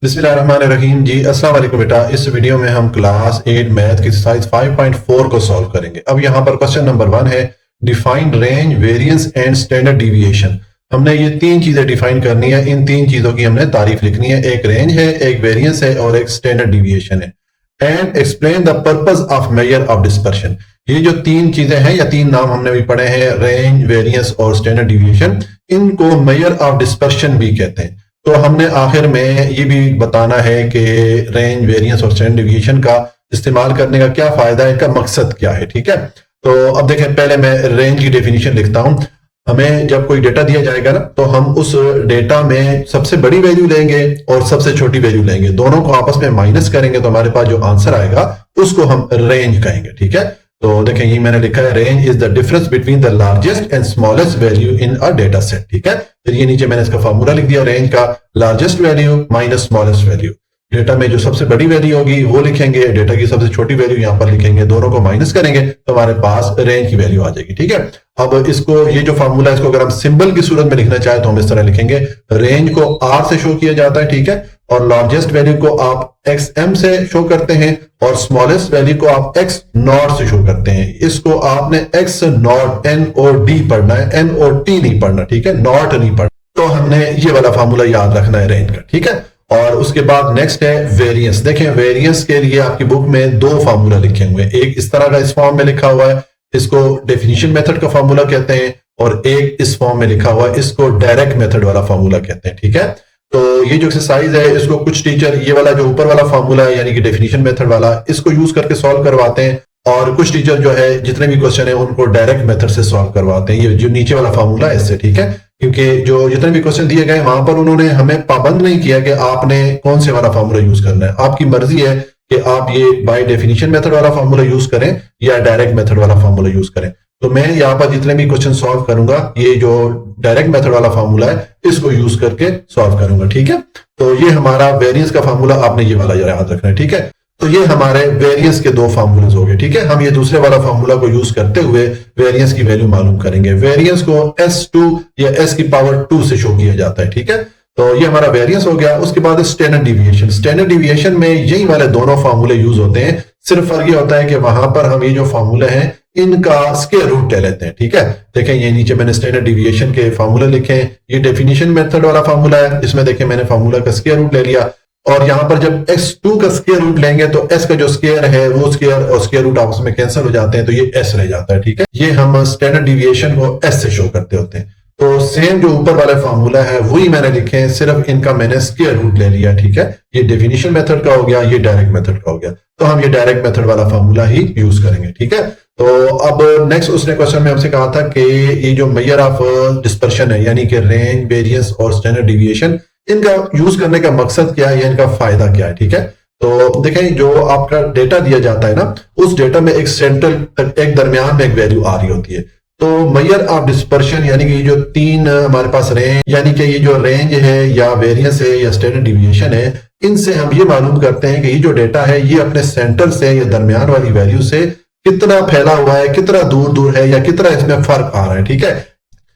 बिस्मिल्लाहिर्रहमानिर्रहीम जी। अस्सलाम वालेकुम बेटा। इस वीडियो में हम क्लास 8 मैथ की एक्सरसाइज 5.4 को सॉल्व करेंगे। अब यहाँ पर क्वेश्चन नंबर 1 है, define range, variance and standard deviation. हमने ये तीन चीजें डिफाइन करनी है। इन तीन चीजों की हमने तारीफ लिखनी है। एक रेंज है, एक वेरिएंस है और एक स्टैंडर्ड डिविएशन है। And explain the purpose of major of dispersion. ये जो तीन चीजें हैं या तीन नाम हमने भी पढ़े हैं, रेंज, वेरिएंस और स्टैंडर्ड डिविएशन, इनको मेजर ऑफ डिस्पर्शन भी कहते हैं। तो हमने आखिर में ये भी बताना है कि रेंज, वेरिएंस और स्टैंडर्ड डिविएशन का इस्तेमाल करने का क्या फायदा है, इनका मकसद क्या है। ठीक है, तो अब देखें, पहले मैं रेंज की डेफिनेशन लिखता हूं। हमें जब कोई डेटा दिया जाएगा ना, तो हम उस डेटा में सबसे बड़ी वैल्यू लेंगे और सबसे छोटी वैल्यू लेंगे, दोनों को आपस में माइनस करेंगे तो हमारे पास जो आंसर आएगा उसको हम रेंज कहेंगे। ठीक है, तो देखें ये मैंने लिखा है, range is the difference between the largest and smallest value in a data set. ठीक है, फिर ये नीचे मैंने इसका फॉर्मूला लिख दिया, रेंज का largest value minus smallest value. Data में जो सबसे बड़ी वैल्यू होगी वो लिखेंगे, डेटा की सबसे छोटी वैल्यू यहां पर लिखेंगे, दोनों को माइनस करेंगे तो हमारे पास रेंज की वैल्यू आ जाएगी। ठीक है, अब इसको, ये जो फॉर्मूला है, इसको अगर हम सिंबल की सूरत में लिखना चाहे तो हम इस तरह लिखेंगे, रेंज को आर से शो किया जाता है। ठीक है, और लार्जेस्ट वैल्यू को आप एक्स एम से शो करते हैं और स्मॉलेस्ट वैल्यू को आप एक्स नॉट से शो करते हैं। इसको आपने एक्स नॉट NOD पढ़ना है, NOT नहीं पढ़ना। ठीक है, नॉट नहीं पढ़ना। तो हमने ये वाला फार्मूला याद रखना है रेंज का। ठीक है, और उसके बाद नेक्स्ट है वेरिएंस। देखें, वेरिएंस के लिए आपकी बुक में दो फार्मूला लिखे हुए हैं। एक इस तरह का इस फॉर्म में लिखा हुआ है, इसको डेफिनेशन मेथड का फार्मूला कहते हैं, और एक इस फॉर्म में लिखा हुआ है, इसको डायरेक्ट मेथड वाला फार्मूला कहते हैं। ठीक है, तो ये जो एक्सरसाइज है, इसको कुछ टीचर ये वाला जो ऊपर वाला फार्मूला है यानी कि डेफिनेशन मेथड वाला, इसको यूज करके सॉल्व करवाते हैं, और कुछ टीचर जो है जितने भी क्वेश्चन है उनको डायरेक्ट मेथड से सॉल्व करवाते हैं, ये जो नीचे वाला फार्मूला है इससे। ठीक है, क्योंकि जो जितने भी क्वेश्चन दिए गए वहां पर उन्होंने हमें पाबंद नहीं किया कि आपने कौन से वाला फार्मूला यूज करना है। आपकी मर्जी है कि आप ये बाय डेफिनेशन मेथड वाला फार्मूला यूज करें या डायरेक्ट मेथड वाला फार्मूला यूज करें। तो मैं यहाँ पर जितने भी क्वेश्चन सॉल्व करूंगा, ये जो डायरेक्ट मेथड वाला फार्मूला है इसको यूज करके सॉल्व करूंगा। ठीक है, तो ये हमारा वेरिएंस का फार्मूला, आपने ये वाला याद रखना है। ठीक है, तो ये हमारे वेरिएंस के दो फार्मूलेज हो गए। ठीक है, हम ये दूसरे वाला फार्मूला को यूज करते हुए वेरिएंस की वैल्यू मालूम करेंगे। वेरिएंस को S2 या S की पावर 2 से शो किया जाता है। ठीक है, तो ये हमारा वेरिएंस हो गया। उसके बाद स्टैंडर्ड डिविएशन। स्टैंडर्ड डिविएशन में यही वाले दोनों फार्मूले यूज होते हैं, सिर्फ फर्क ये होता है कि वहां पर हम ये जो फार्मूले हैं इनका स्क्वायर रूट ले लेते हैं। ठीक है, देखें ये नीचे मैंने स्टैंडर्ड डिविएशन के फार्मूले लिखे हैं। ये डेफिनेशन मेथड वाला फार्मूला है, इसमें देखें मैंने फार्मूला का स्क्वायर रूट ले लिया, और यहां पर जब x2 का स्क्वायर रूट लेंगे तो s का जो स्क्वायर है वो स्क्वायर और स्क्वायर रूट आपस में कैंसिल हो जाते हैं, तो ये s रह जाता है। ठीक है, ये हम स्टैंडर्ड डिविएशन को s से शो करते होते हैं। तो सेम जो ऊपर वाला फार्मूला है वही मैंने लिखे हैं, सिर्फ इनका मैंने स्क्वायर रूट ले लिया। ठीक है, ये डेफिनेशन मेथड का हो गया, ये डायरेक्ट मेथड का हो गया, तो हम ये डायरेक्ट मेथड वाला फार्मूला ही यूज करेंगे। ठीक है, तो अब नेक्स्ट उसने क्वेश्चन में हमसे कहा था कि ये जो मेजर ऑफ डिस्पर्शन है यानी कि रेंज, वेरिएंस और स्टैंडर्ड डिविएशन, इनका यूज करने का मकसद क्या है या इनका फायदा क्या है। ठीक है, तो देखें, जो आपका डेटा दिया जाता है ना, उस डेटा में एक सेंट्रल, एक दरमियान में एक वैल्यू आ रही होती है। तो मेजर ऑफ डिस्पर्शन यानी कि जो तीन हमारे पास रेंज, यानी कि ये जो रेंज है या वेरिएंस है या स्टैंडर्ड डिविएशन है, इनसे हम ये मालूम करते हैं कि ये जो डेटा है ये अपने सेंटर से या दरमियान वाली वैल्यू से कितना फैला हुआ है, कितना दूर दूर है, या कितना इसमें फर्क आ रहा है। ठीक है,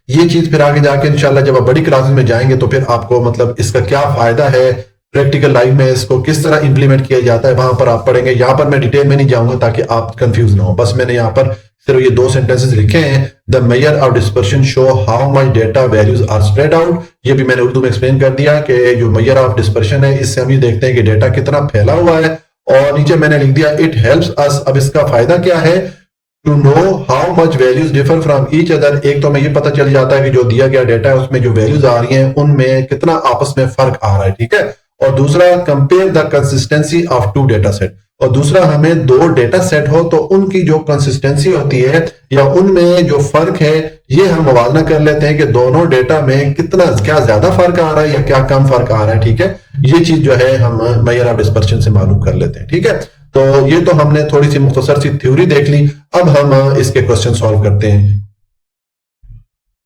ये चीज फिर आगे जाके इंशाल्लाह जब आप बड़ी क्लासेस में जाएंगे तो फिर आपको मतलब इसका क्या फायदा है, प्रैक्टिकल लाइफ में इसको किस तरह इंप्लीमेंट किया जाता है, वहां पर आप पढ़ेंगे। यहाँ पर मैं डिटेल में नहीं जाऊंगा ताकि आप कंफ्यूज ना हो, बस मैंने यहाँ पर सिर्फ ये दो सेंटेंसेस लिखे हैं। The measure of dispersion show how much data values are spread out. ये भी मैंने उर्दू में एक्सप्लेन कर दिया कि जो मेजर ऑफ डिस्पर्शन है, इससे हम ये देखते हैं कि डेटा कितना फैला हुआ है, और नीचे मैंने लिख दिया इट हेल्प्स अस। अब इसका फायदा क्या है, to know how much values differ from each other. एक तो हमें ये पता चल जाता है कि जो दिया गया डेटा है उसमें जो वैल्यूज आ रही हैं उनमें कितना आपस में फर्क आ रहा है। ठीक है, और दूसरा compare the consistency of two data set. और दूसरा, हमें दो डेटा सेट हो तो उनकी जो कंसिस्टेंसी होती है या उनमें जो फर्क है, ये हम मुवाजना कर लेते हैं कि दोनों डेटा में कितना, क्या ज्यादा फर्क आ रहा है या क्या कम फर्क आ रहा है। ठीक है, ये चीज जो है हम मेजर ऑफ डिस्पर्शन से मालूम कर लेते हैं। ठीक है, तो ये तो हमने थोड़ी सी मुख्तसर सी थ्योरी देख ली। अब हम इसके क्वेश्चन सॉल्व करते हैं।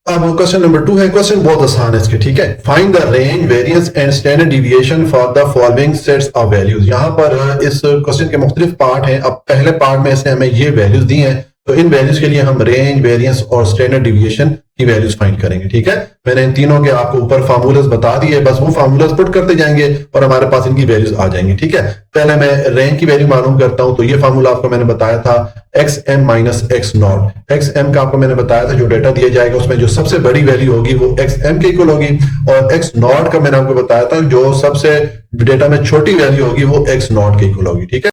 अब क्वेश्चन नंबर 2 है, क्वेश्चन बहुत आसान है इसके। ठीक है, find the range, variance and standard deviation for the following sets of values. यहाँ पर इस क्वेश्चन के मुख्तलिफ पार्ट हैं। अब पहले पार्ट में इसने हमें ये वैल्यूज दी हैं, तो इन वैल्यूज के लिए हम रेंज, वेरिएंस और स्टैंडर्ड डिविएशन की वैल्यूज फाइंड करेंगे। ठीक है, मैंने इन तीनों के आपको ऊपर फार्मूलाज बता दिए, बस वो फार्मूलाज पुट करते जाएंगे और हमारे पास इनकी वैल्यूज आ जाएंगी। ठीक है, पहले मैं रेंज की वैल्यू मालूम करता हूं। तो ये फार्मूला आपको मैंने बताया था x m minus x naught. X m का आपको मैंने बताया था जो डेटा दिया जाएगा उसमें जो सबसे बड़ी वैल्यू होगी वो एक्स एम के इक्वल होगी, और एक्स नॉट का मैंने आपको बताया था जो सबसे डेटा में छोटी वैल्यू होगी वो एक्स नॉट के इक्वल होगी। ठीक है,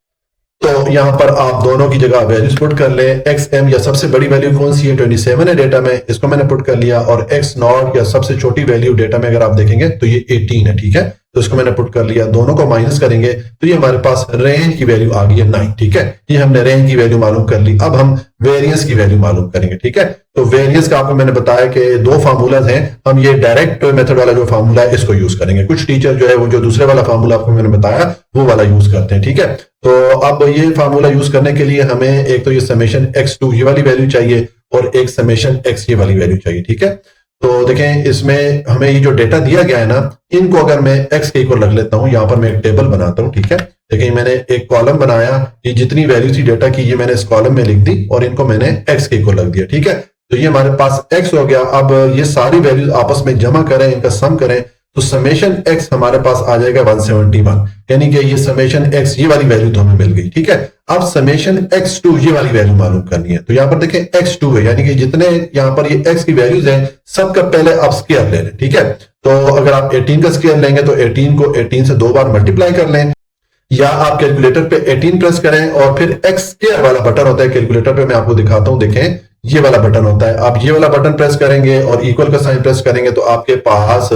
तो यहां पर आप दोनों की जगह वैल्यूज पुट कर ले। एक्स एम या सबसे बड़ी वैल्यू कौन सी है, 27 है डेटा में, इसको मैंने पुट कर लिया। और एक्स नॉट या सबसे छोटी वैल्यू डेटा में अगर आप देखेंगे तो ये 18 है। ठीक है, तो इसको मैंने पुट कर लिया, दोनों को माइनस करेंगे तो ये हमारे पास रेंज की वैल्यू आ गई है 9। ठीक है, ये हमने रेंज की वैल्यू मालूम कर ली। अब हम वेरिएंस की वैल्यू मालूम करेंगे। ठीक है, तो वेरिएंस का आपको मैंने बताया कि दो फार्मूलाज हैं, हम ये डायरेक्ट मेथड वाला जो फार्मूला है इसको यूज करेंगे। कुछ टीचर जो है वो जो दूसरे वाला फार्मूला आपको मैंने बताया वो वाला यूज करते हैं। ठीक है, तो अब ये फार्मूला यूज करने के लिए हमें एक तो ये समेशन x2 ये वाली वैल्यू चाहिए और एक समेशन x ये वाली वैल्यू चाहिए। ठीक है, तो देखें इसमें हमें ये जो डेटा दिया गया है ना, इनको अगर मैं x के इक्वल रख लेता हूं, यहां पर मैं एक टेबल बनाता हूं। ठीक है, देखिए मैंने एक कॉलम बनाया, ये जितनी वैल्यू थी डेटा की ये मैंने इस कॉलम में लिख दी और इनको मैंने x के इक्वल रख दिया। ठीक है, तो ये हमारे पास x हो गया। अब ये सारी वैल्यूज आपस में जमा करें, इनका सम करें तो समेशन x हमारे पास आ जाएगा 171, यानी कि ये समेशन x ये वाली वैल्यू तो हमें मिल गई। ठीक है, अब समेशन x2 ये वाली वैल्यू मालूम करनी है। तो यहां पर देखें x2 है, यानी कि जितने यहां पर ये x की वैल्यूज हैं सबका पहले आप स्क्वायर ले लें। ठीक है, तो अगर आप 18 का स्क्वायर लेंगे तो 18 को 18 से 2 बार मल्टीप्लाई कर लें, या आप कैलकुलेटर पे 18 प्रेस करें और फिर x स्क्वायर वाला बटन होता है कैलकुलेटर पे, मैं आपको दिखाता हूं, देखें ये वाला बटन होता है। आप ये वाला बटन प्रेस करेंगे और इक्वल का साइन प्रेस करेंगे तो आपके पास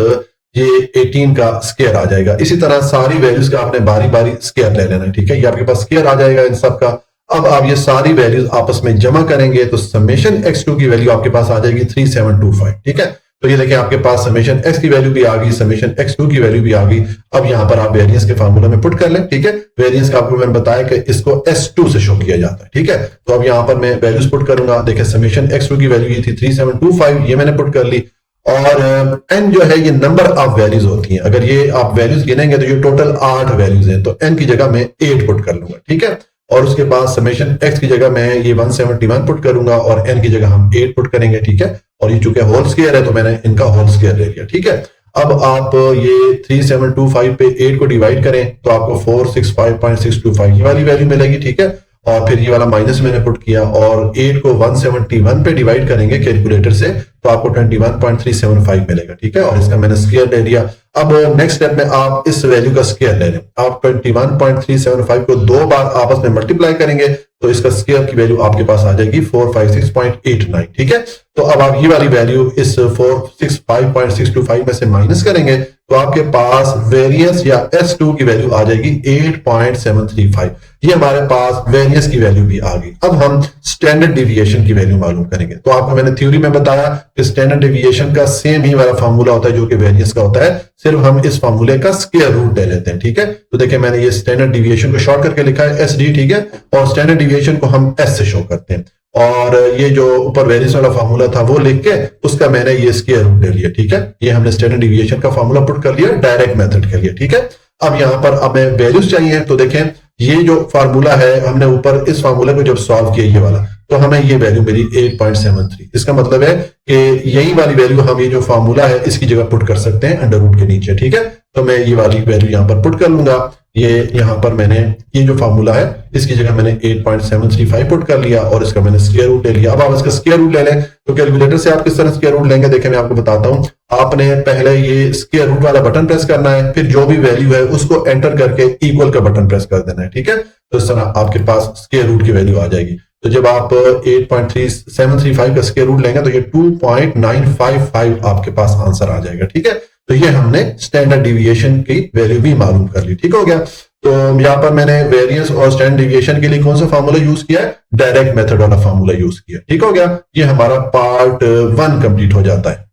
ये 18 का स्क्वायर आ जाएगा। इसी तरह सारी वैल्यूज का आपने बारी बारी स्क्वायर ले लेना है। ठीक है, ये आपके पास स्क्वायर आ जाएगा इन सब का। अब आप ये सारी वैल्यूज आपस में जमा करेंगे तो समेशन x2 की वैल्यू आपके पास आ जाएगी 3725। ठीक है, तो ये देखिए आपके पास समेशन x की वैल्यू भी आ गई, समेशन x2 की वैल्यू भी आ गई। अब यहां पर आप वेरिएंस के फार्मूला में पुट कर लें। ठीक है, वेरिएंस का आपको मैंने बताया कि इसको s2 से शो किया जाता है। ठीक है, तो अब यहां पर मैं वैल्यूज पुट करूंगा। देखिए समेशन x2 की वैल्यू ये थी 3725, ये मैंने पुट कर ली। और n जो है ये नंबर ऑफ वैल्यूज होती हैं, अगर ये आप वैल्यूज गिनेंगे तो ये टोटल 8 वैल्यूज हैं, तो n की जगह मैं 8 पुट कर लूंगा। ठीक है, और उसके बाद समेशन x की जगह मैं ये 171 पुट करूंगा और n की जगह हम 8 पुट करेंगे। ठीक है, और ये चूंकि होल स्क्वायर है तो मैंने इनका होल स्क्वायर ले लिया। ठीक है, अब आप ये 3725 पे 8 को डिवाइड करें तो आपको 465.625 ये वाली वैल्यू मिलेगी। ठीक है, और फिर ये वाला माइनस मैंने पुट किया और 8 को 171 पे डिवाइड करेंगे कैलकुलेटर से तो आपको 21.375 मिलेगा। ठीक है, और इसका मैंने स्क्वायर ले लिया। अब नेक्स्ट स्टेप में आप इस वैल्यू का स्क्वायर ले लें। आप 21.375 को 2 बार आपस में मल्टीप्लाई करेंगे तो इसका स्क्वायर की वैल्यू आपके पास आ जाएगी 456.89। ठीक है, तो अब आप ये वाली वैल्यू इस 465.625 में से माइनस करेंगे तो आपके पास वेरिएंस या S2 की वैल्यू आ जाएगी 8.735। ये हमारे पास वेरिएंस की वैल्यू भी आ गई। अब हम स्टैंडर्ड डिविएशन की वैल्यू मालूम करेंगे। तो आपको मैंने थ्योरी में बताया कि स्टैंडर्ड डिविएशन का सेम ही वाला फार्मूला होता है जो कि वेरिएंस का होता है, सिर्फ हम इस फार्मूले का स्क्वायर रूट ले लेते हैं। ठीक है, तो देखिए मैंने ये स्टैंडर्ड डिविएशन को शॉर्ट करके लिखा है SD। ठीक है, और स्टैंडर्ड डिविएशन को हम S से शो करते हैं, और ये जो ऊपर वेरिएंस वाला फार्मूला था वो लिख के उसका मैंने ये स्क्वायर रूट ले लिया। ठीक है, ये हमने स्टैंडर्ड डिविएशन का फार्मूला पुट कर लिया डायरेक्ट मेथड के लिए। ठीक है, अब यहाँ पर हमें वैल्यूज चाहिए, तो देखें ये जो फार्मूला है हमने ऊपर इस फार्मूले को जब सॉल्व किया ये वाला, तो हमें ये वैल्यू मिली 8.73। इसका मतलब है कि यही वाली वैल्यू हम ये जो फार्मूला है इसकी जगह पुट कर सकते हैं अंडर रूट के नीचे। ठीक है, तो मैं ये वाली वैल्यू यहाँ पर पुट कर लूंगा। ये यहाँ पर मैंने ये जो फार्मूला है इसकी जगह मैंने 8.735 पुट कर लिया और इसका मैंने स्क्वायर रूट ले लिया। अब आप इसका स्क्वायर रूट ले लें तो कैलकुलेटर से आप किस तरह स्क्वायर रूट लेंगे, देखिए मैं आपको बताता हूं। आपने पहले ये स्क्वायर रूट वाला बटन प्रेस करना है, फिर जो भी वैल्यू है उसको एंटर करके इक्वल का बटन प्रेस कर देना है। ठीक है, तो इस तरह आपके पास स्क्वायर रूट की वैल्यू आ जाएगी। तो जब आप 8.3735 का स्क्वायर रूट लेंगे तो ये 2.955 आपके पास आंसर आ जाएगा। ठीक है, तो ये हमने स्टैंडर्ड डिविएशन की वैल्यू भी मालूम कर ली। ठीक हो गया, तो यहां पर मैंने वेरिएंस और स्टैंडर्ड डिविएशन के लिए कौन सा फार्मूला यूज किया है, डायरेक्ट मेथड वाला फार्मूला यूज किया। ठीक हो गया, ये हमारा पार्ट 1 कंप्लीट हो जाता है।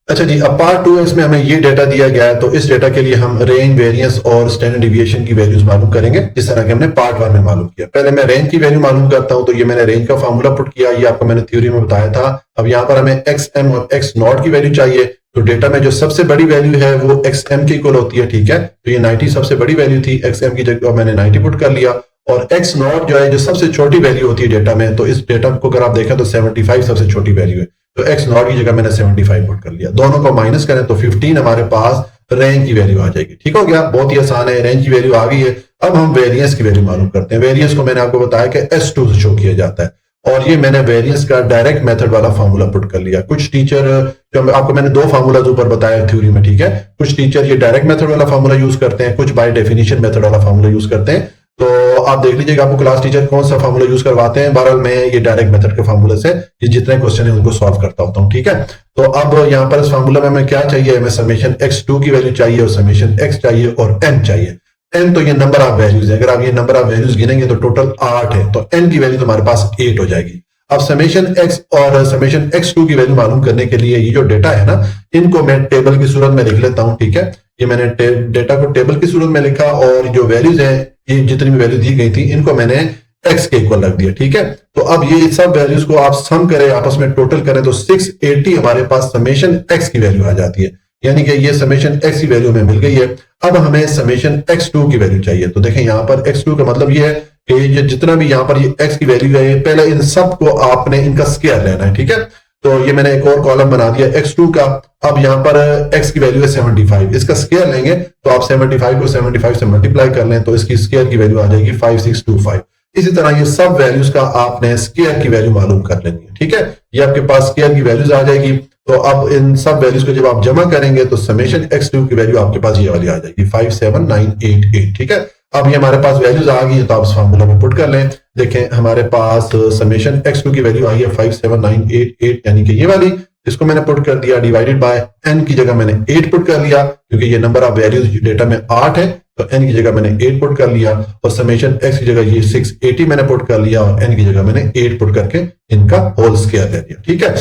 अच्छा जी, अब पार्ट 2 है, इसमें हमें ये डेटा दिया गया है, तो इस डेटा के लिए हम रेंज, वेरिएंस और स्टैंडर्ड डिविएशन की वैल्यूज मालूम करेंगे जिस तरह के हमने पार्ट 1 में मालूम किया। पहले मैं रेंज की वैल्यू मालूम करता हूं, तो ये मैंने रेंज का फार्मूला पुट किया, ये आपको मैंने थ्योरी में बताया था। अब यहाँ पर हमें XM और X नॉट की वैल्यू चाहिए, तो डेटा में जो सबसे बड़ी वैल्यू है वो XM के इक्वल होती है। ठीक है, तो ये 90 सबसे बड़ी वैल्यू थी, XM की जगह मैंने 90 पुट कर लिया और एक्स नॉट जो है जो सबसे छोटी वैल्यू होती है डेटा में, तो इस डेटा को अगर आप देखें तो 75 सबसे छोटी वैल्यू है, तो एक्स नॉट की जगह मैंने 75 पुट कर लिया। दोनों को माइनस करें तो 15 हमारे पास रेंज की वैल्यू आ जाएगी। ठीक हो गया, बहुत ही आसान है, रेंज की वैल्यू आ गई है। अब हम वेरियंस की वैल्यू मालूम करते हैं। वेरियंस को मैंने आपको बताया कि S2 से शो किया जाता है, और ये मैंने वेरियंस का डायरेक्ट मेथड वाला फार्मूला पुट कर लिया। कुछ टीचर, जो आपको मैंने दो फार्मूलाज ऊपर बताया थ्योरी में, ठीक है, कुछ टीचर ये डायरेक्ट मेथड वाला फार्मूला यूज करते हैं, कुछ बाय डेफिनेशन मेथड वाला फार्मूला यूज करते हैं। तो आप देख लीजिएगा आपको क्लास टीचर कौन सा फार्मूला यूज करवाते हैं। बहरहाल मैं ये डायरेक्ट मेथड के फार्मूले से ये जितने क्वेश्चन है उनको सॉल्व करता होता हूँ। ठीक है, तो अब यहाँ पर इस फार्मूला में हमें क्या चाहिए, हमें समेशन x2 की वैल्यू चाहिए और समेशन x चाहिए और n चाहिए। n तो ये नंबर ऑफ वैल्यूज है, अगर आप ये नंबर ऑफ वैल्यूज गिनेंगे तो टोटल 8 है, तो n की वैल्यू तुम्हारे पास 8 हो जाएगी। अब समेशन x और समेशन x2 की वैल्यू मालूम करने के लिए ये जो डेटा है ना, इनको मैं टेबल की सूरत में लिख लेता हूं। ठीक है, ये मैंने डेटा को टेबल की सूरत में लिखा, और जो वैल्यूज है ये जितनी भी वैल्यू दी गई थी इनको मैंने x के इक्वल रख दिया। ठीक है, तो अब ये सब वैल्यूज को आप सम करें, आपस में टोटल करें तो 680 हमारे पास समेशन x की वैल्यू आ जाती है, यानी कि ये समेशन x की वैल्यू में मिल गई है। अब हमें समेशन x2 की वैल्यू चाहिए, तो देखें यहाँ पर x2 का मतलब ये है कि ये जितना भी यहाँ पर ये x की वैल्यू है, पहले इन सब को आपने इनका स्क्वायर लेना है। ठीक है, तो ये मैंने एक और कॉलम बना दिया x2 का। अब यहाँ पर x की वैल्यू है 75, इसका स्क्वायर लेंगे तो आप 75 को 75 से मल्टीप्लाई कर लें तो इसकी स्क्वायर की वैल्यू आ जाएगी 5625। इसी तरह ये सब वैल्यूज का आपने स्क्वायर की वैल्यू मालूम कर लेनी है। ठीक है, ये आपके पास स्क्वायर की वैल्यूज आ जाएगी। तो अब इन सब वैल्यूज को जब आप जमा करेंगे तो समेशन x2 की वैल्यू आपके पास ये वाली आ जाएगी 57988। ठीक है, अब ये हमारे पास वैल्यूज आ गई है, तो आप इस फार्मूला में पुट कर लें। देखें हमारे पास समेशन x2 की वैल्यू आई है 57988, यानी कि ये वाली, इसको मैंने पुट कर दिया, डिवाइडेड बाय n की जगह मैंने 8 पुट कर लिया, क्योंकि ये नंबर ऑफ वैल्यूज डेटा में 8 है, तो n की जगह मैंने 8 पुट कर लिया, और समेशन x की जगह ये 680 मैंने पुट कर लिया, और n की जगह मैंने 8 पुट करके इनका होल स्क्वायर ले दिया। ठीक है,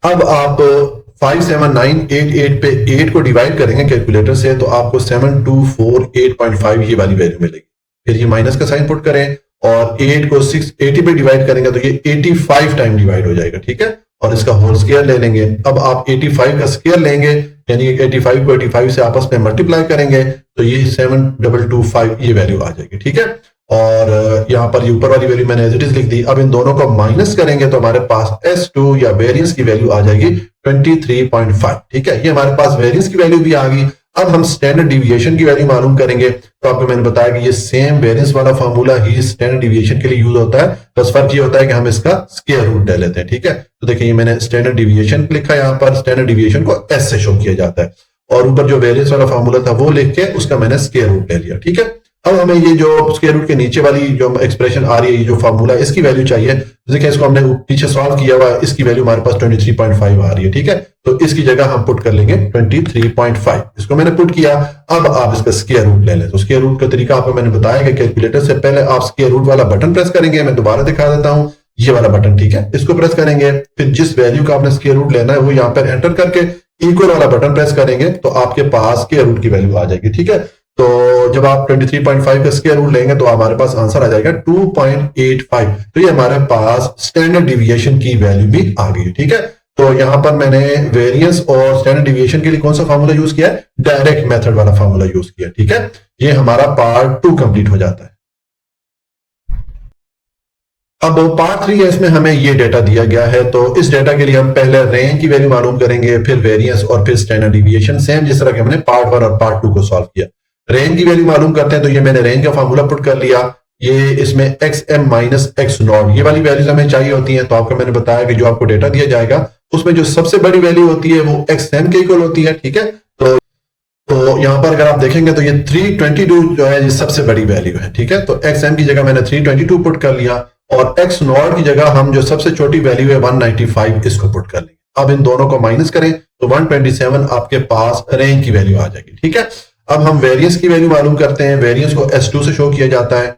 अब आप 57988 पे 8 को डिवाइड करेंगे कैलकुलेटर से, तो आपको 7248.5 ये वाली वैल्यू मिलेगी। फिर ये माइनस का साइन पुट करें, और 8 को 680 पे डिवाइड करेंगे तो ये 85 टाइम डिवाइड हो जाएगा। ठीक है, और इसका होल स्क्वायर ले लेंगे। अब आप 85 का स्क्वायर लेंगे, यानी 85 को 85 से आपस में मल्टीप्लाई करेंगे तो ये 7225 ये वैल्यू आ जाएगी। ठीक है, और यहाँ पर ये ऊपर वाली वैल्यू मैंने एज इट इज लिख दी। अब इन दोनों को माइनस करेंगे तो हमारे पास S2 या वेरिएंस की वैल्यू आ जाएगी 23.5। ठीक है, ये हमारे पास वेरिएंस की वैल्यू भी आ गई। अब हम स्टैंडर्ड डिविएशन की वैल्यू मालूम करेंगे, तो आपको मैंने बताया कि ये सेम वेरिएंस वाला फॉर्मूला ही स्टैंडर्ड डिविएशन के लिए यूज होता है, बस फर्क ये होता है कि हम इसका स्क्वायर रूट ले लेते हैं। ठीक है, तो देखिए ये मैंने स्टैंडर्ड डिविएशन लिखा है, यहाँ पर स्टैंडर्ड डिविएशन को S से शो किया जाता है, और ऊपर जो वेरिएंस वाला फॉर्मूला था वो लिख के उसका मैंने स्क्वायर रूट ले लिया। ठीक है, अब हमें ये जो स्क्वायर रूट के नीचे वाली जो एक्सप्रेशन आ रही है, ये जो फॉर्मूला इसकी वैल्यू चाहिए। देखिए इसको हमने पीछे सॉल्व किया हुआ है, इसकी वैल्यू हमारे पास 23.5 आ रही है। ठीक है, तो इसकी जगह हम पुट कर लेंगे 23.5, इसको मैंने पुट किया। अब आप इसका स्क्वायर रूट ले लें, तो स्क्वायर रूट का तरीका आपको मैंने बताया कि कैलकुलेटर से पहले आप स्क्वायर रूट वाला बटन प्रेस करेंगे। मैं दोबारा दिखा देता हूं, ये वाला बटन, ठीक है, इसको प्रेस करेंगे, फिर जिस वैल्यू का आपने स्क्वायर रूट लेना है वो यहाँ पर एंटर करके इक्वल वाला बटन प्रेस करेंगे तो आपके पास स्क्वायर रूट की वैल्यू आ जाएगी। ठीक है, तो जब आप 23.5 का स्क्वायर रूट लेंगे तो हमारे पास आंसर आ जाएगा 2.85। तो ये हमारे पास स्टैंडर्ड डिविएशन की वैल्यू भी आ गई। ठीक है, तो यहां पर मैंने वेरिएंस और स्टैंडर्ड डिविएशन के लिए कौन सा फार्मूला यूज किया है, डायरेक्ट मेथड वाला फार्मूला यूज किया। ठीक है, ये हमारा पार्ट 2 कंप्लीट हो जाता है। अब पार्ट 3 है, इसमें हमें ये डेटा दिया गया है, तो इस डेटा के लिए हम पहले रेंज की वैल्यू मालूम करेंगे, फिर वेरिएंस और फिर स्टैंडर्ड डिविएशन, सेम जिस तरह के हमने पार्ट 1 और पार्ट 2 को सॉल्व किया। रेंज की वैल्यू मालूम करते हैं, तो ये मैंने रेंज का फार्मूला पुट कर लिया। ये इसमें XM माइनस X नॉट ये वाली वैल्यूज हमें चाहिए होती हैं, तो आपको मैंने बताया कि जो आपको डेटा दिया जाएगा उसमें जो सबसे बड़ी वैल्यू होती है वो XM के इक्वल होती है। ठीक है, तो यहां पर अगर आप देखेंगे तो ये 322 जो है ये सबसे बड़ी वैल्यू है। ठीक है, तो XM की जगह मैंने 322 पुट कर लिया, और X नॉट की जगह हम जो सबसे छोटी वैल्यू है 195 इसको पुट कर लेंगे। अब इन दोनों को माइनस करें तो 127 आपके पास रेंज की वैल्यू आ जाएगी। ठीक है, अब हम वेरिएंस की वैल्यू मालूम करते हैं। वेरिएंस को S2 से शो किया जाता है।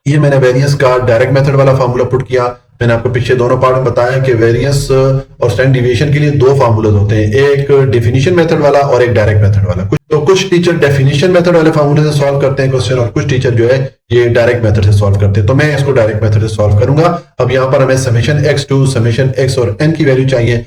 ये मैंने वेरिएंस का डायरेक्ट मेथड वाला फार्मूला पुट किया। मैंने आपको पीछे दोनों पार्ट में बताया कि वेरिएंस और स्टैंडर्ड डिविएशन के लिए दो फार्मूलाज होते हैं, एक डेफिनेशन मेथड वाला और एक डायरेक्ट मेथड वाला। कुछ टीचर डेफिनेशन मेथड वाले फार्मूले से सॉल्व करते हैं क्वेश्चन, और कुछ टीचर जो है ये डायरेक्ट मेथड से सॉल्व करते हैं, तो मैं इसको डायरेक्ट मेथड से सॉल्व करूंगा। अब यहाँ पर हमें समेशन x2, समेशन x और n की वैल्यू चाहिए।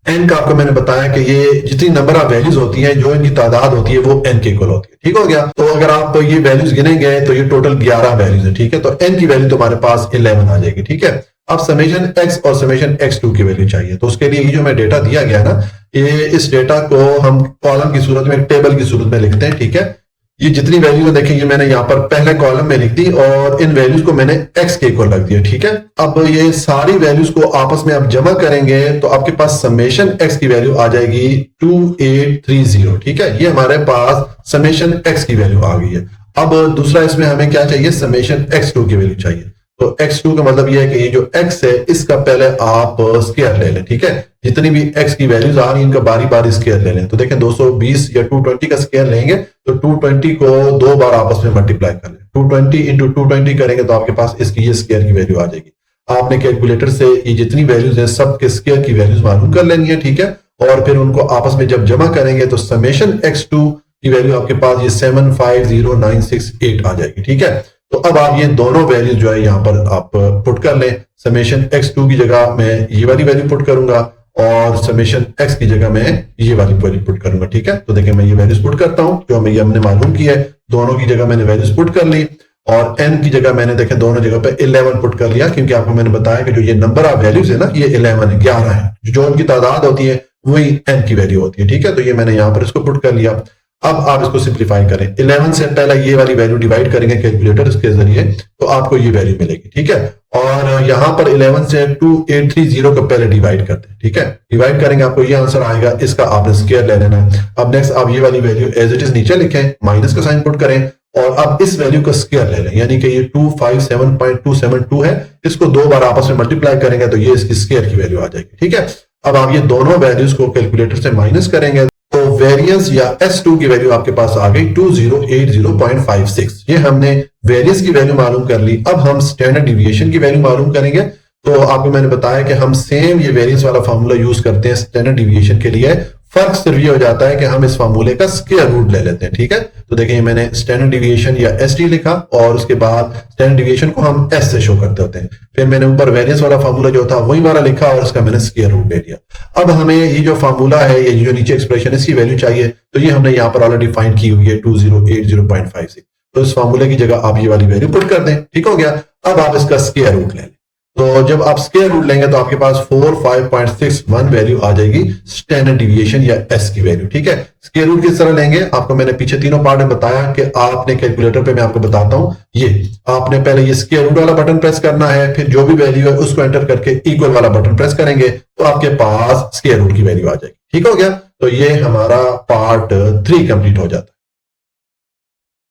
एन का आपको मैंने बताया कि ये जितनी नंबर ऑफ वैल्यूज होती हैं, जो इनकी तादाद होती है वो एन के इक्वल होती है। ठीक हो गया। तो अगर आप ये वैल्यूज गिनेंगे तो ये टोटल 11 वैल्यूज है। ठीक है, तो एन की वैल्यू तुम्हारे पास 11 आ जाएगी। ठीक है, अब समेशन एक्स और समेशन एक्स टू की वैल्यू चाहिए। तो उसके लिए ये जो मैं डेटा दिया गया ना, ये इस डेटा को हम कॉलम की सूरत में, टेबल की सूरत में लिखते हैं। ठीक है, ये जितनी वैल्यूज है देखें, ये मैंने यहाँ पर पहले कॉलम में लिख दी और इन वैल्यूज को मैंने एक्स के इक्वल रख दिया। ठीक है, अब ये सारी वैल्यूज को आपस में आप जमा करेंगे तो आपके पास समेशन एक्स की वैल्यू आ जाएगी 2830। ठीक है, ये हमारे पास समेशन एक्स की वैल्यू आ गई है। अब दूसरा इसमें हमें क्या चाहिए, समेशन एक्स टू की वैल्यू चाहिए। तो x2 का मतलब ये है कि ये जो x है इसका पहले आप स्क्वायर ले लें। ठीक है, जितनी भी x की वैल्यूज आ रही है इनका बारी बारी स्क्वायर ले लें। तो देखें 220 या 220 का स्क्वायर लेंगे तो 220 को दो बार आपस में मल्टीप्लाई कर लें। 220 इंटू 220 करेंगे तो आपके पास इसकी ये स्क्वायर की वैल्यू आ जाएगी। आपने कैलकुलेटर से ये जितनी वैल्यूज है सबके स्क्वायर की वैल्यूज मालूम कर लेनी है। ठीक है, और फिर उनको आपस में जब जमा करेंगे तो समेशन x2 की वैल्यू आपके पास ये 750968 आ जाएगी। ठीक है, तो अब आप ये दोनों वैल्यूज जो है यहाँ पर आप पुट कर लें। समेशन x2 की जगह मैं ये वाली वैल्यू पुट करूंगा और समेशन x की जगह मैं ये वाली वैल्यू पुट करूंगा। ठीक है, तो देखिए मैं ये वैल्यूज पुट करता हूं जो हमें ये हमने मालूम की है। दोनों की जगह मैंने वैल्यूज पुट कर ली और n की जगह मैंने देखे दोनों जगह पे 11 पुट कर लिया, क्योंकि आपको मैंने बताया कि जो ये नंबर ऑफ वैल्यूज है ना, ये 11 है, 11 है। जो उनकी तादाद होती है वही n की वैल्यू होती है। ठीक है, तो ये मैंने यहाँ पर इसको पुट कर लिया। अब आप इसको सिंप्लीफाई करें, 11 से पहले ये वाली वैल्यू डिवाइड करेंगे कैलकुलेटर के जरिए तो आपको ये वैल्यू मिलेगी। ठीक है, और यहां पर 11 से 2830 को पहले डिवाइड करते हैं। ठीक है, डिवाइड करेंगे आपको ये आंसर आएगा, इसका आपने स्क्वायर ले लेना है। अब नेक्स्ट आप ये वाली वैल्यू एज इट इज नीचे लिखें, माइनस का साइन पुट करें और अब इस वैल्यू का स्क्वायर ले लें, यानी कि ये 257.272 है, इसको दो बार आपस में मल्टीप्लाई करेंगे तो ये इसकी स्क्वायर की वैल्यू आ जाएगी। ठीक है, अब आप ये दोनों वैल्यूज को कैलकुलेटर से माइनस करेंगे तो वेरिएंस या S2 की वैल्यू आपके पास आ गई 2080.56। ये हमने वेरिएंस की वैल्यू मालूम कर ली। अब हम स्टैंडर्ड डिविएशन की वैल्यू मालूम करेंगे। तो आपको मैंने बताया कि हम सेम ये वेरिएंस वाला फार्मूला यूज करते हैं स्टैंडर्ड डिविएशन के लिए। फर्क सिर्फ ये हो जाता है कि हम इस फार्मूले का स्क्वायर रूट ले लेते हैं। ठीक है, तो देखिए मैंने स्टैंडर्ड डिविएशन या ST लिखा और उसके बाद स्टैंडर्ड डिविएशन को हम S से शो करते होते हैं। फिर मैंने ऊपर वेरिएंस वाला फार्मूला जो था वही वाला लिखा और उसका मैंने स्क्वायर रूट ले लिया। अब हमें ये जो फार्मूला है, ये जो नीचे एक्सप्रेशन इसकी वैल्यू चाहिए, तो ये हमने यहाँ पर ऑलरेडी फाइंड की हुई है 2080.56। तो इस फार्मूले की जगह आप ये वाली वैल्यू पुट कर दें। ठीक हो गया, अब आप इसका स्क्वायर रूट ले लें। तो जब आप स्क्वायर रूट लेंगे तो आपके पास 45.61 वैल्यू आ जाएगी स्टैंडर्ड डिविएशन या S की वैल्यू। ठीक है, स्क्वायर रूट किस तरह लेंगे आपको मैंने पीछे तीनों पार्ट में बताया कि आपने कैलकुलेटर पे मैं आपको बताता हूं, ये आपने पहले ये स्क्वायर रूट वाला बटन प्रेस करना है, फिर जो भी वैल्यू है उसको एंटर करके इक्वल वाला बटन प्रेस करेंगे तो आपके पास स्क्वायर रूट की वैल्यू आ जाएगी। ठीक हो गया, तो ये हमारा पार्ट 3 कंप्लीट हो जाता है।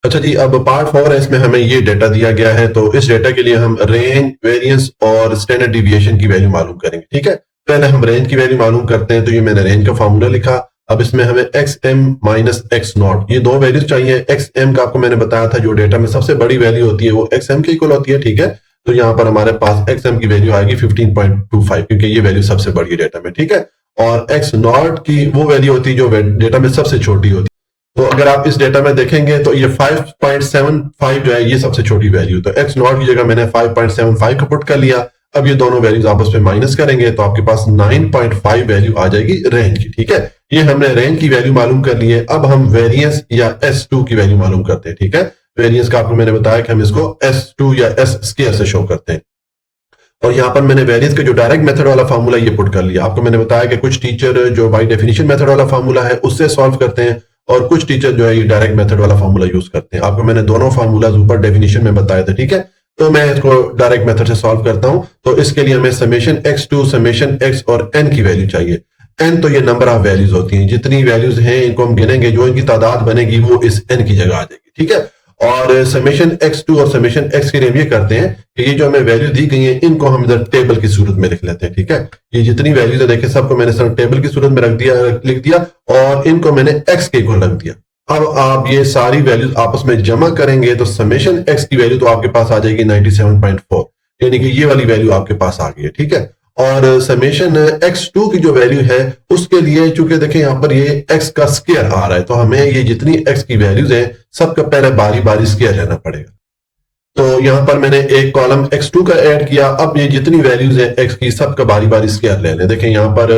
अच्छा जी, अब पार्ट 4 है, इसमें हमें ये डेटा दिया गया है। तो इस डेटा के लिए हम रेंज, वेरिएंस और स्टैंडर्ड डिविएशन की वैल्यू मालूम करेंगे। ठीक है, पहले हम रेंज की वैल्यू मालूम करते हैं। तो ये मैंने रेंज का फॉर्मूला लिखा। अब इसमें हमें XM माइनस X0 ये दो वैल्यूज चाहिए। XM का आपको मैंने बताया था जो डेटा में सबसे बड़ी वैल्यू होती है वो XM के इक्वल होती है। ठीक है, तो यहाँ पर हमारे पास XM की वैल्यू आएगी 15.25, क्योंकि ये वैल्यू सबसे बड़ी है डेटा में। ठीक है, और X0 की वो वैल्यू होती है जो डेटा में सबसे छोटी होती है। तो अगर आप इस डेटा में देखेंगे तो ये 5.75 जो है ये सबसे छोटी वैल्यू। तो X0 की जगह मैंने 5.75 का पुट कर लिया। अब ये दोनों वैल्यूज आपस में माइनस करेंगे तो आपके पास 9.5 वैल्यू आ जाएगी रेंज की। ठीक है, ये हमने रेंज की वैल्यू मालूम कर ली है। अब हम वेरिएंस या S2 की वैल्यू मालूम करते हैं। ठीक है, वेरिएंस का आपको मैंने बताया कि हम इसको S2 या S स्क्वायर से शो करते हैं। और यहाँ पर मैंने वेरिएंस का जो डायरेक्ट मेथड वाला फार्मूला ये पुट कर लिया। आपको मैंने बताया कि कुछ टीचर जो बाय डेफिनेशन मेथड वाला फार्मूला है उससे सॉल्व करते हैं और कुछ टीचर जो है ये डायरेक्ट मेथड वाला फार्मूला यूज करते हैं। आपको मैंने दोनों फार्मूलाज ऊपर डेफिनेशन में बताए थे। ठीक है, तो मैं इसको डायरेक्ट मेथड से सॉल्व करता हूं। तो इसके लिए हमें समेशन x2, समेशन x और n की वैल्यू चाहिए। n तो ये नंबर ऑफ वैल्यूज होती हैं, जितनी वैल्यूज हैं इनको हम गिनेंगे, जो इनकी तादाद बनेगी वो इस n की जगह आ जाएगी। ठीक है, और समेशन x2 और समेशन x के लिए हम ये करते हैं कि ये जो हमें वैल्यू दी गई है इनको हम इधर टेबल की सूरत में लिख लेते हैं। ठीक है, ये जितनी वैल्यूज है देखिए सबको मैंने सर टेबल की सूरत में लिख दिया और इनको मैंने x के इक्वल रख दिया। अब आप ये सारी वैल्यूज आपस में जमा करेंगे तो समेशन x की वैल्यू तो आपके पास आ जाएगी 97.4, यानी कि ये वाली वैल्यू आपके पास आ गई है। ठीक है, और समेशन x2 की जो वैल्यू है उसके लिए चूंकि देखें यहाँ पर ये x का स्क्वायर आ रहा है तो हमें ये जितनी x की वैल्यूज है सबका पहले बारी बारी स्क्वायर लेना पड़ेगा। तो यहां पर मैंने एक कॉलम x2 का ऐड किया। अब ये जितनी वैल्यूज है x की सबका बारी बारी स्क्वायर ले लें। देखें यहां पर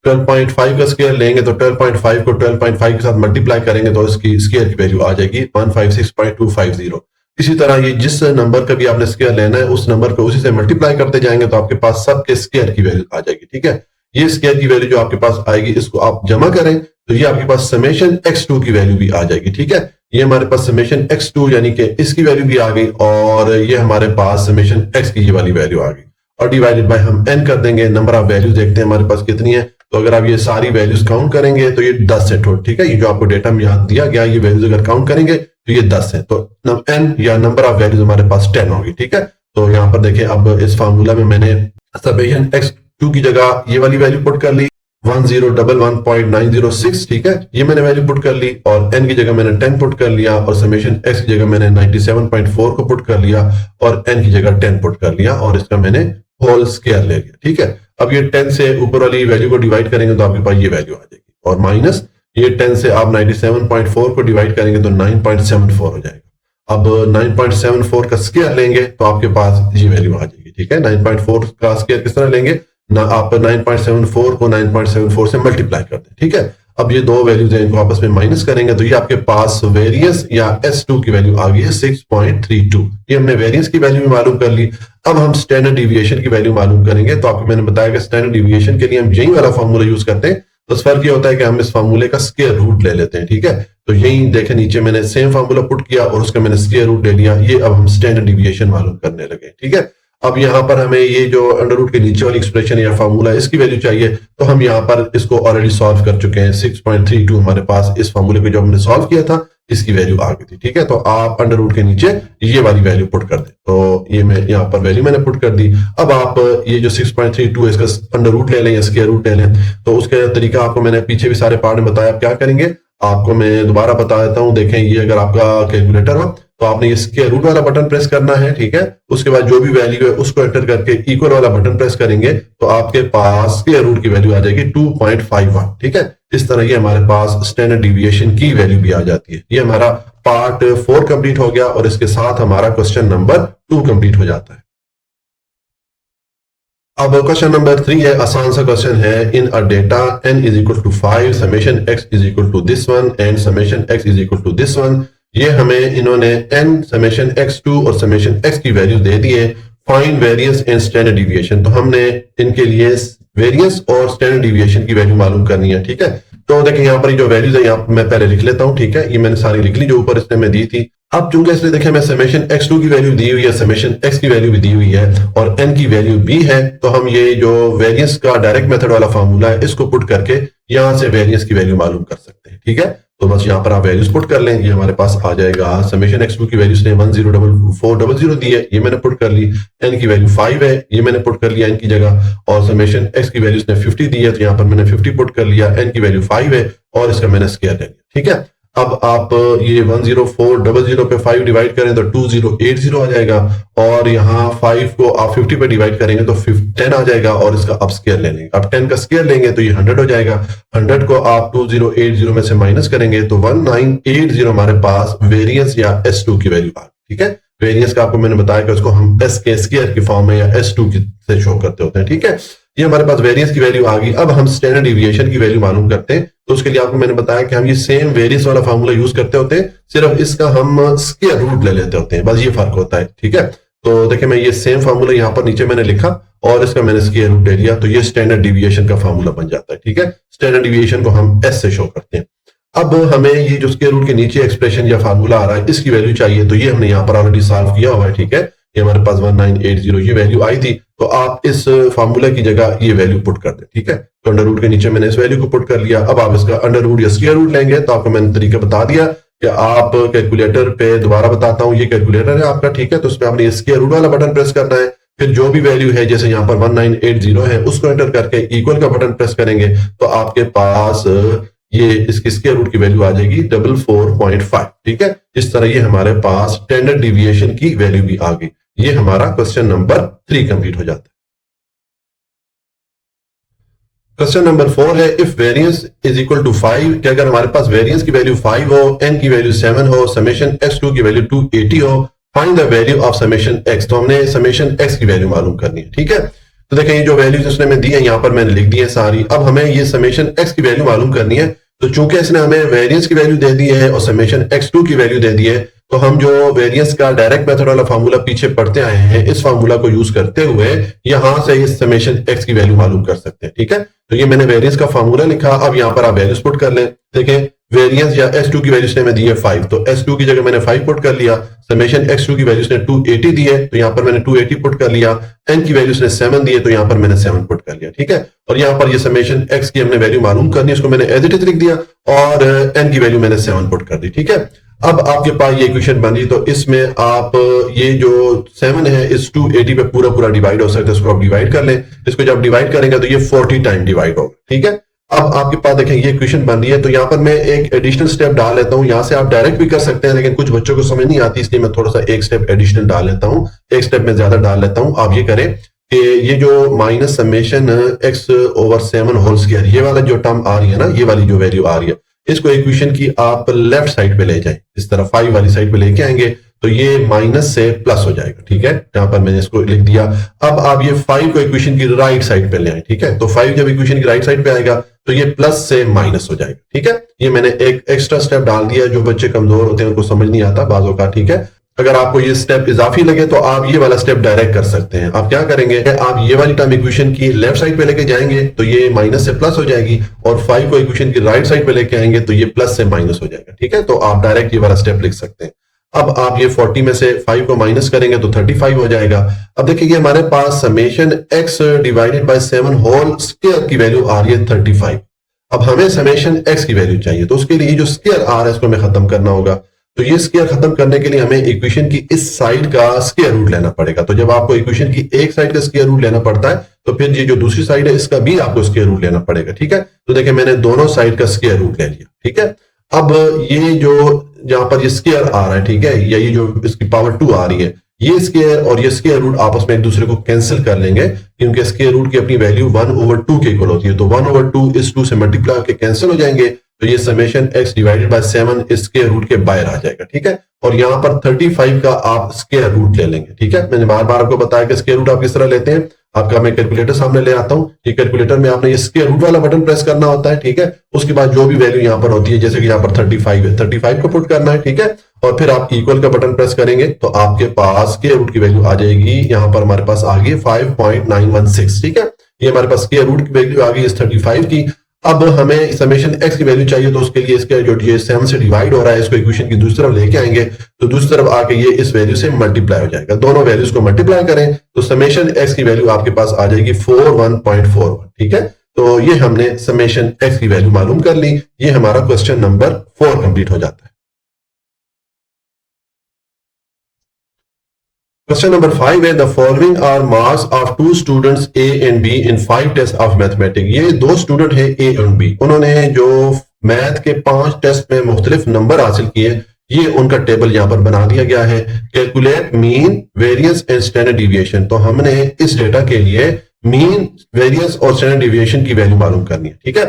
12.5 का स्क्वायर लेंगे तो 12.5 को 12.5 के साथ मल्टीप्लाई करेंगे तो इसकी स्क्वायर की वैल्यू आ जाएगी 156.250। इसी तरह ये जिस नंबर का भी आपने स्क्वायर लेना है उस नंबर को उसी से मल्टीप्लाई करते जाएंगे तो आपके पास सबके स्क्वायर की वैल्यू आ जाएगी। ठीक है, ये स्क्वायर की वैल्यू जो आपके पास आएगी इसको आप जमा करें तो ये आपके पास समेशन x2 की वैल्यू भी आ जाएगी। ठीक है, ये हमारे पास समेशन x2 यानी कि इसकी वैल्यू भी आ गई और ये हमारे पास समेशन x की ये वाली वैल्यू आ गई और डिवाइडेड बाय हम n कर देंगे। नंबर ऑफ वैल्यूज देखते हैं हमारे पास कितनी है। तो अगर आप ये सारी वैल्यूज काउंट करेंगे तो ये 10 है टोटल। ठीक है, ये जो आपको डेटा में यहाँ दिया गया ये वैल्यूज अगर काउंट करेंगे तो ये 10 है। तो n या नंबर ऑफ वैल्यूज हमारे पास 10 होगी। ठीक है, तो यहाँ पर देखें अब इस फार्मूला में मैंने समेशन x2 की जगह ये वाली वैल्यू पुट कर ली 1011.906। ठीक है, ये मैंने वैल्यू पुट कर ली और n की जगह मैंने 10 पुट कर लिया और समेशन x की जगह मैंने 97.4 को पुट कर लिया और n की जगह 10 पुट कर लिया और इसका मैंने होल स्क्वायर ले लिया। ठीक है, अब ये 10 से ऊपर वाली वैल्यू को डिवाइड करेंगे तो आपके पास ये वैल्यू आ जाएगी और माइनस ये 10 से आप 97.4 को डिवाइड करेंगे तो 9.74 हो जाएगा। अब 9.74 का स्क्वायर लेंगे तो आपके पास ये वैल्यू आ जाएगी। ठीक है, 9.4 का स्क्वायर किस तरह लेंगे ना, आप 9.74 को 9.74 से मल्टीप्लाई करते हैं। ठीक है, अब ये दो वैल्यूज हैं इनको आपस में माइनस करेंगे तो ये आपके पास वेरियंस या S2 की वैल्यू आ गई है 6.32। ये हमने वेरियंस की वैल्यू भी मालूम कर ली। अब हम स्टैंडर्ड डिविएशन की वैल्यू मालूम करेंगे। तो आपको मैंने बताया कि स्टैंडर्ड डिविएशन के लिए हम यही वाला फॉर्मूला यूज करते हैं। बस फर्क ये होता है कि हम इस फार्मूले का स्क्वायर रूट ले लेते हैं। ठीक है, तो यही देखें नीचे मैंने सेम फार्मूला पुट किया और उसका मैंने स्क्वायर रूट ले लिया। ये अब हम स्टैंडर्ड डिविएशन मालूम करने लगे। ठीक है, अब यहाँ पर हमें ये जो अंडर रूट के नीचे वाली एक्सप्रेशन या फार्मूला इसकी वैल्यू चाहिए तो हम यहाँ पर इसको ऑलरेडी सॉल्व कर चुके हैं। 6.32 हमारे पास इस फार्मूले को जो हमने सॉल्व किया था इसकी वैल्यू आ गई थी। ठीक है, तो आप अंडर रूट के नीचे ये वाली वैल्यू पुट कर दें। तो ये मैं यहाँ पर वैल्यू मैंने पुट कर दी। अब आप ये जो 6.32 है इसका अंडर रूट ले लें या स्क्वायर रूट ले लें। तो उसका तरीका आपको मैंने पीछे भी सारे पार्ट में बताया। आप क्या करेंगे आपको मैं दोबारा बता देता हूं। देखें ये अगर आपका कैलकुलेटर हो तो आपने ये स्क्वायर रूट वाला बटन प्रेस करना है। ठीक है, उसके बाद जो भी वैल्यू है उसको एंटर करके इक्वल वाला बटन प्रेस करेंगे तो आपके पास स्क्वायर रूट की वैल्यू आ जाएगी 2.51। ठीक है, इस तरह ये हमारे पास स्टैंडर्ड डिविएशन की वैल्यू भी आ जाती है। ये हमारा पार्ट 4 कंप्लीट हो गया और इसके साथ हमारा क्वेश्चन नंबर 2 कंप्लीट हो जाता है। अब क्वेश्चन नंबर 3 है, आसान सा क्वेश्चन है। In a data n is equal to 5 summation x is equal to this one and summation x is equal to this one. ये हमें इन्होंने n समेशन x2 और समेशन x की वैल्यू दे दी है। Find variance and standard deviation. तो हमने इनके लिए वेरिएंस और स्टैंडर्ड डिविएशन की वैल्यू मालूम करनी है। ठीक है, तो देखिए यहाँ पर जो वैल्यूज है यहाँ मैं पहले लिख लेता हूँ। ठीक है, ये मैंने सारी लिख ली जो ऊपर इसने में दी थी। अब चूंकि इसलिए देखें मैं समेशन x2 की वैल्यू दी हुई है, समेशन x की वैल्यू भी दी हुई है और n की वैल्यू भी है, तो हम ये जो वेरिएंस का डायरेक्ट मेथड वाला फार्मूला है इसको पुट करके यहां से वेरिएंस की वैल्यू मालूम कर सकते हैं। ठीक है, तो बस यहाँ पर आप वैल्यूज पुट कर लें। ये हमारे पास आ जाएगा समेशन x2 की वैल्यू ने 104400 दी है, ये मैंने पुट कर ली। n की वैल्यू 5 है, ये मैंने पुट कर लिया n की जगह और समेशन x की वैल्यू ने 50 दी है तो यहाँ पर मैंने 50 पुट कर लिया। n की वैल्यू 5 है और इसका मैंने स्क्वायर ले लिया। ठीक है, अब आप ये 10400 पे 5 डिवाइड करें तो 2080 आ जाएगा और यहाँ 5 को आप 50 पे डिवाइड करेंगे तो 10 आ जाएगा और इसका आप स्क्वायर ले लेंगे। अब 10 का स्क्वायर लेंगे तो ये 100 हो जाएगा। 100 को आप 2080 में से माइनस करेंगे तो 1980 हमारे पास वेरिएंस या S2 की वैल्यू आ गई। ठीक है, वेरिएंस का आपको मैंने बताया कि उसको हम S के स्क्वायर की फॉर्म में या S2 से शो करते होते हैं। ठीक है, ये हमारे पास वेरिएंस की वैल्यू आ गई। अब हम स्टैंडर्ड डिविएशन की वैल्यू मालूम करते हैं। तो उसके लिए आपको मैंने बताया कि हम ये सेम वेरिएंस वाला फार्मूला यूज करते होते हैं, सिर्फ इसका हम स्क्वायर रूट ले लेते होते हैं, बस ये फर्क होता है। ठीक है, तो देखिए मैं ये सेम फार्मूला यहाँ पर नीचे मैंने लिखा और इसका मैंने स्क्वायर रूट ले लिया तो ये स्टैंडर्ड डिविएशन का फार्मूला बन जाता है। ठीक है, स्टैंडर्ड डिविएशन को हम S से शो करते हैं। अब हमें ये जो स्क्वायर रूट के नीचे एक्सप्रेशन या फार्मूला आ रहा है इसकी वैल्यू चाहिए, तो ये हमने यहाँ पर ऑलरेडी सॉल्व किया हुआ है। ठीक है, ये हमारे पास 1980 ये वैल्यू आई थी, तो आप इस फार्मूला की जगह ये वैल्यू पुट कर दें। ठीक है, तो अंडर रूट के नीचे मैंने इस वैल्यू को पुट कर लिया। अब आप इसका अंडर रूट या स्क्वायर रूट लेंगे तो आपको मैंने तरीका बता दिया कि आप कैलकुलेटर पे दोबारा बताता हूँ, ये कैलकुलेटर है आपका। ठीक है, तो उसमें आपने स्क्वायर रूट वाला बटन प्रेस करना है, फिर जो भी वैल्यू है जैसे यहाँ पर 1980 है उसको एंटर करके इक्वल का बटन प्रेस करेंगे तो आपके पास ये इसकी स्क्वायर रूट की वैल्यू आ जाएगी 445। ठीक है, इस तरह ये हमारे पास स्टैंडर्ड डिविएशन की वैल्यू भी आ गई। ये हमारा क्वेश्चन नंबर 3 कंप्लीट हो जाता है। क्वेश्चन नंबर 4 है, if variance is equal to 5, कि अगर हमारे पास वेरिएंस की वैल्यू 5 हो, n की वैल्यू 7 हो, समेशन x2 की वैल्यू 280 हो, find the value of summation x, तो हमने समेशन एक्स की वैल्यू मालूम करनी है, ठीक है। तो देखें ये जो वैल्यूज उसने हमें दी है यहाँ पर मैंने लिख दी है सारी। अब हमें ये समेशन एक्स की वैल्यू मालूम करनी है, तो चूंकि इसने हमें वेरिएंस की वैल्यू दे दी है और समेशन x2 की वैल्यू दे दी है, तो हम जो वेरिएंस का डायरेक्ट मेथड वाला फार्मूला पीछे पढ़ते आए हैं, इस फार्मूला को यूज करते हुए यहां से इस समेशन x की वैल्यू मालूम कर सकते हैं, ठीक है। तो ये मैंने वेरिएंस का फार्मूला लिखा। अब यहाँ पर आप वैल्यूज पुट कर लें। देखें वेरिएंस या s2 की वैल्यू इसने दी है 5, तो s2 की जगह मैंने 5 पुट कर लिया। समेशन x2 की वैल्यू इसने 280 दी है, तो यहाँ पर मैंने 280 पुट कर लिया। n की वैल्यू इसने 7 दी है, तो यहाँ पर मैंने 7 पुट कर लिया, ठीक है। और यहाँ पर ये समेशन x की हमने वैल्यू मालूम करनी है, इसको मैंने एज इट इज लिख दिया और n की वैल्यू मैंने 7 पुट कर दी, ठीक है। अब आपके पास ये इक्वेशन बन रही, तो इसमें आप ये जो 7 है इस 280 पे पूरा पूरा डिवाइड हो सकता है, इसको आप डिवाइड कर लें। इसको जब डिवाइड करेंगे तो ये 40 टाइम डिवाइड होगा, ठीक है। अब आपके पास देखें ये इक्वेशन बन रही है, तो यहाँ पर मैं एक एडिशनल स्टेप डाल लेता हूँ। यहाँ से आप डायरेक्ट भी कर सकते हैं, लेकिन कुछ बच्चों को समझ नहीं आती, इसलिए मैं थोड़ा सा एक स्टेप एडिशनल डाल लेता हूँ, एक स्टेप में ज्यादा डाल लेता हूँ। आप ये करें कि ये जो minus summation x/7 whole square, ये वाला जो टर्म आ रही है ना, ये वाली जो वैल्यू आ रही है, इसको इक्वेशन की आप लेफ्ट साइड पे ले जाएं, इस तरह 5 वाली साइड पे लेके आएंगे तो ये माइनस से प्लस हो जाएगा, ठीक है। यहाँ पर मैंने इसको लिख दिया। अब आप ये 5 को इक्वेशन की राइट साइड पे ले आए, ठीक है। तो 5 जब इक्वेशन की राइट साइड पे आएगा तो ये प्लस से माइनस हो जाएगा, ठीक है। ये मैंने एक एक्स्ट्रा स्टेप डाल दिया, जो बच्चे कमजोर होते हैं उनको समझ नहीं आता बाजों का, ठीक है। अगर आपको ये स्टेप इजाफी लगे तो आप ये वाला स्टेप डायरेक्ट कर सकते हैं। आप क्या करेंगे, आप ये वाली टर्म इक्वेशन की लेफ्ट साइड पे लेके जाएंगे तो ये माइनस से प्लस हो जाएगी, और 5 को इक्वेशन की राइट साइड पे लेके आएंगे तो ये प्लस से माइनस हो जाएगा, ठीक है। तो आप डायरेक्ट ये वाला स्टेप लिख सकते हैं। अब आप ये 40 में से 5 को माइनस करेंगे तो 35 हो जाएगा। अब देखिए हमारे पास summation x divided by 7 whole square की वैल्यू आ रही है 35। अब हमें समेशन x की वैल्यू चाहिए, तो उसके लिए जो स्क्वायर आ रहा है इसको हमें खत्म करना होगा। तो ये स्क्वायर खत्म करने के लिए हमें इक्वेशन की इस साइड का स्क्वायर रूट लेना पड़ेगा। तो जब आपको इक्वेशन की एक साइड का स्क्वायर रूट लेना पड़ता है, तो फिर ये जो दूसरी साइड है इसका भी आपको स्क्वायर रूट लेना पड़ेगा, ठीक है। तो देखिए मैंने दोनों साइड का स्क्वायर रूट ले लिया, ठीक है। अब ये जो जहां पर ये स्क्वायर आ रहा है, ठीक है, या ये जो इसकी पावर 2 आ रही है, ये स्क्वायर और ये स्क्वायर रूट आपस में एक दूसरे को कैंसिल कर लेंगे, क्योंकि स्क्वायर रूट की अपनी वैल्यू 1/2 के इक्वल होती है। तो 1/2 इस 2 से मल्टीप्लाई होकर कैंसिल हो जाएंगे, तो ये समेशन x डिवाइडेड बाय 7 इस स्क्वायर रूट के बाहर आ जाएगा, ठीक है। और यहाँ पर 35 का आप स्क्वायर रूट ले लेंगे, ठीक है। मैंने बार बार आपको बताया कि स्क्वायर रूट आप किस तरह लेते हैं। आपका मैं कैलकुलेटर सामने ले आता हूँ, ये कैलकुलेटर में आपने ये स्क्वायर रूट वाला बटन प्रेस करना होता है, ठीक है। उसके बाद जो भी वैल्यू यहाँ पर होती है, जैसे कि यहाँ पर 35 है, 35 को पुट करना है, ठीक है। और फिर आप इक्वल का बटन प्रेस करेंगे तो आपके पास स्क्वायर रूट की वैल्यू आ जाएगी। यहाँ पर हमारे पास आ गई 5.916, ठीक है। ये हमारे पास स्क्वायर रूट की वैल्यू आ गई इस 35 की। अब हमें समेशन x की वैल्यू चाहिए, तो उसके लिए इसका जो ये 7 से डिवाइड हो रहा है, इसको इक्वेशन की दूसरी तरफ लेके आएंगे, तो दूसरी तरफ आके ये इस वैल्यू से मल्टीप्लाई हो जाएगा। दोनों वैल्यूज को मल्टीप्लाई करें तो समेशन x की वैल्यू आपके पास आ जाएगी 41.41, ठीक है। तो ये हमने समेशन x की वैल्यू मालूम कर ली। ये हमारा क्वेश्चन नंबर 4 कंप्लीट हो जाता है। क्वेश्चन नंबर 5 है, the following are marks of 2 students a and b in 5 test of mathematics. ये 2 स्टूडेंट है ए और बी, उन्होंने जो मैथ के 5 टेस्ट में मुख्तलिफ नंबर हासिल किए, ये उनका टेबल यहाँ पर बना दिया गया है। Calculate mean, variance and standard deviation. तो हमने इस डेटा के लिए मीन, वेरियंस और स्टैंडर्ड डिविएशन की वैल्यू मालूम करनी है, ठीक है।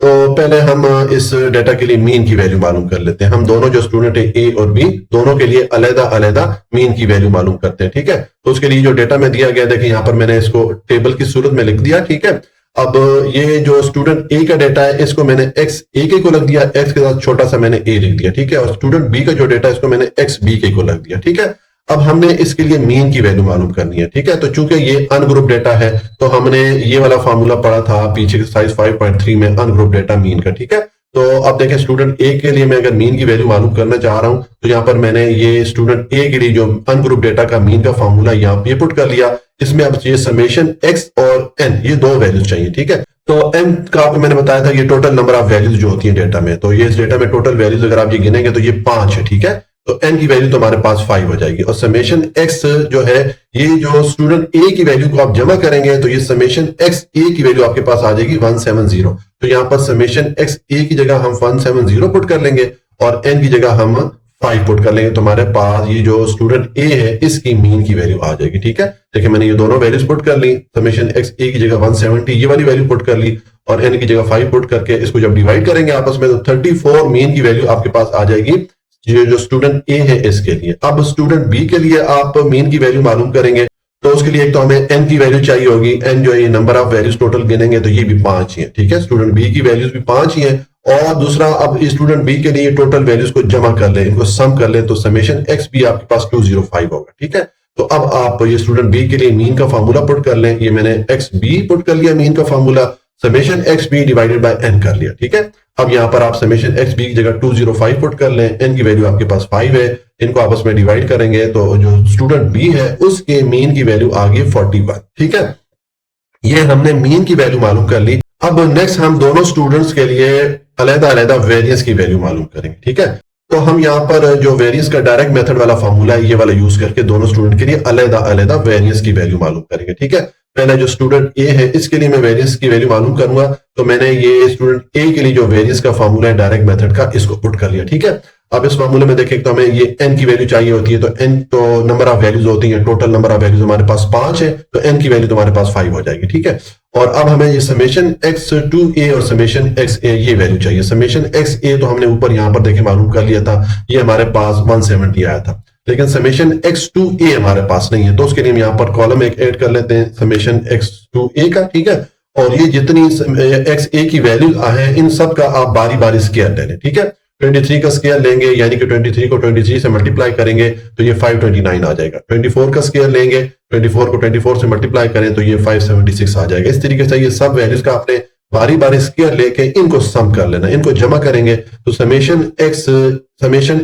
तो पहले हम इस डेटा के लिए मीन की वैल्यू मालूम कर लेते हैं। हम दोनों जो स्टूडेंट है ए और बी, दोनों के लिए अलग अलग मीन की वैल्यू मालूम करते हैं, ठीक है। तो उसके लिए जो डेटा में दिया गया, देखिए यहाँ पर मैंने इसको टेबल की सूरत में लिख दिया, ठीक है। अब ये जो स्टूडेंट ए का डेटा है, इसको मैंने एक्स ए के को लग दिया, एक्स के साथ छोटा सा मैंने ए लिख दिया, ठीक है। और स्टूडेंट बी का जो डेटा है, इसको मैंने एक्स बी के को लग दिया, ठीक है। अब हमने इसके लिए मीन की वैल्यू मालूम करनी है, ठीक है। तो चूंकि ये अनग्रुप डेटा है, तो हमने ये वाला फॉर्मूला पढ़ा था पीछे एक्सरसाइज 5.3 में, अनग्रुप डेटा मीन का, ठीक है। तो अब देखें स्टूडेंट ए के लिए मैं अगर मीन की वैल्यू मालूम करना चाह रहा हूं, तो यहाँ पर मैंने ये स्टूडेंट ए के लिए जो अनग्रुप डेटा का मीन का फॉर्मूला यहाँ पे पुट कर लिया। इसमें अब ये समेशन एक्स और एन, ये 2 वैल्यूज चाहिए, ठीक है। तो एन का आपको मैंने बताया था ये टोटल नंबर ऑफ वैल्यूज जो होती है डेटा में, तो ये इस डेटा में टोटल वैल्यूज अगर आप ये गिनेंगे तो ये 5 है, ठीक है। तो n की वैल्यू तो हमारे पास 5 हो जाएगी, और समेशन x जो है, ये जो स्टूडेंट a की वैल्यू को आप जमा करेंगे तो ये समेशन x a की वैल्यू आपके पास आ जाएगी 170। तो यहाँ पर समेशन x a की जगह हम 170 पुट कर लेंगे और n की जगह हम 5 पुट कर लेंगे, तो हमारे पास ये जो स्टूडेंट a है इसकी मीन की वैल्यू आ जाएगी, ठीक है। देखिए मैंने ये दोनों वैल्यूज पुट कर ली, समेशन x a की जगह 170 ये वाली वैल्यू पुट कर ली, और n की जगह 5 पुट करके इसको जब डिवाइड करेंगे आपस में, तो 34 मीन की वैल्यू आपके पास आ जाएगी ये जो स्टूडेंट ए है इसके लिए। अब स्टूडेंट बी के लिए आप मीन की वैल्यू मालूम करेंगे, तो उसके लिए एक तो हमें एन की वैल्यू चाहिए होगी। एन जो है ये नंबर ऑफ वैल्यूज टोटल गिनेंगे तो ये भी 5 ही है, ठीक है। स्टूडेंट बी की वैल्यूज भी 5 ही है। और दूसरा, अब स्टूडेंट बी के लिए टोटल वैल्यूज को जमा कर ले, इनको सम कर ले, तो समेशन एक्स बी आपके पास 205 होगा, ठीक है। तो अब आप ये स्टूडेंट बी के लिए मीन का फार्मूला पुट कर लें। ये मैंने एक्स बी पुट कर लिया मीन का formula, summation x b divided by n कर लिया, ठीक है। अब यहां पर आप समेशन एक्स बी की जगह 205 पुट कर लें, एन की वैल्यू आपके पास 5 है, इनको आपस में डिवाइड करेंगे तो जो स्टूडेंट बी है उसके मीन की वैल्यू आ गई 41, ठीक है। ये हमने मीन की वैल्यू मालूम कर ली। अब नेक्स्ट हम दोनों स्टूडेंट्स के लिए अलग-अलग वेरिएंस की वैल्यू मालूम करेंगे, ठीक है। तो हम यहाँ पर जो वेरिएंस का डायरेक्ट मेथड वाला फॉर्मूला है ये वाला यूज करके दोनों स्टूडेंट के लिए अलग-अलग वेरिएंस की वैल्यू मालूम करेंगे, ठीक है। पहले जो स्टूडेंट ए है इसके लिए मैं वेरिएंस की वैल्यू मालूम करूंगा, तो मैंने ये स्टूडेंट ए के लिए जो वेरिएंस का फॉर्मूला है डायरेक्ट मेथड का, इसको पुट कर लिया, ठीक है। अब इस फॉर्मूले में देखें तो हमें ये एन की वैल्यू चाहिए होती है, तो एन तो नंबर ऑफ वैल्यूज होती है, टोटल नंबर ऑफ वैल्यूज हमारे पास 5 है, तो एन की वैल्यू तुम्हारे पास 5 हो जाएगी, ठीक है। और अब हमें ये समेशन एक्स टू ए और समेशन एक्स ए ये वैल्यू चाहिए। समेशन एक्स ए तो हमने ऊपर यहां पर देखे मालूम कर लिया था, ये हमारे पास 170 आया था, लेकिन समेशन एक्स टू ए हमारे पास नहीं है, तो उसके लिए हम यहाँ पर कॉलम एक ऐड कर लेते हैं समेशन एक्स टू ए का, ठीक है। और ये जितनी एक्स ए की वैल्यू है इन सब का आप बारी बारी स्केयर ले लें, ठीक है। 23 का स्केयर लेंगे, यानी कि 23 को 23 से मल्टीप्लाई करेंगे तो ये 529 आ जाएगा। 24 का स्केयर लेंगे, 24 को 24 से मल्टीप्लाई करें तो ये 576 आ जाएगा। इस तरीके से ये सब वैल्यूज का आपने बारी बारी स्केयर लेके इनको सम कर लेना, इनको जमा करेंगे तो समेशन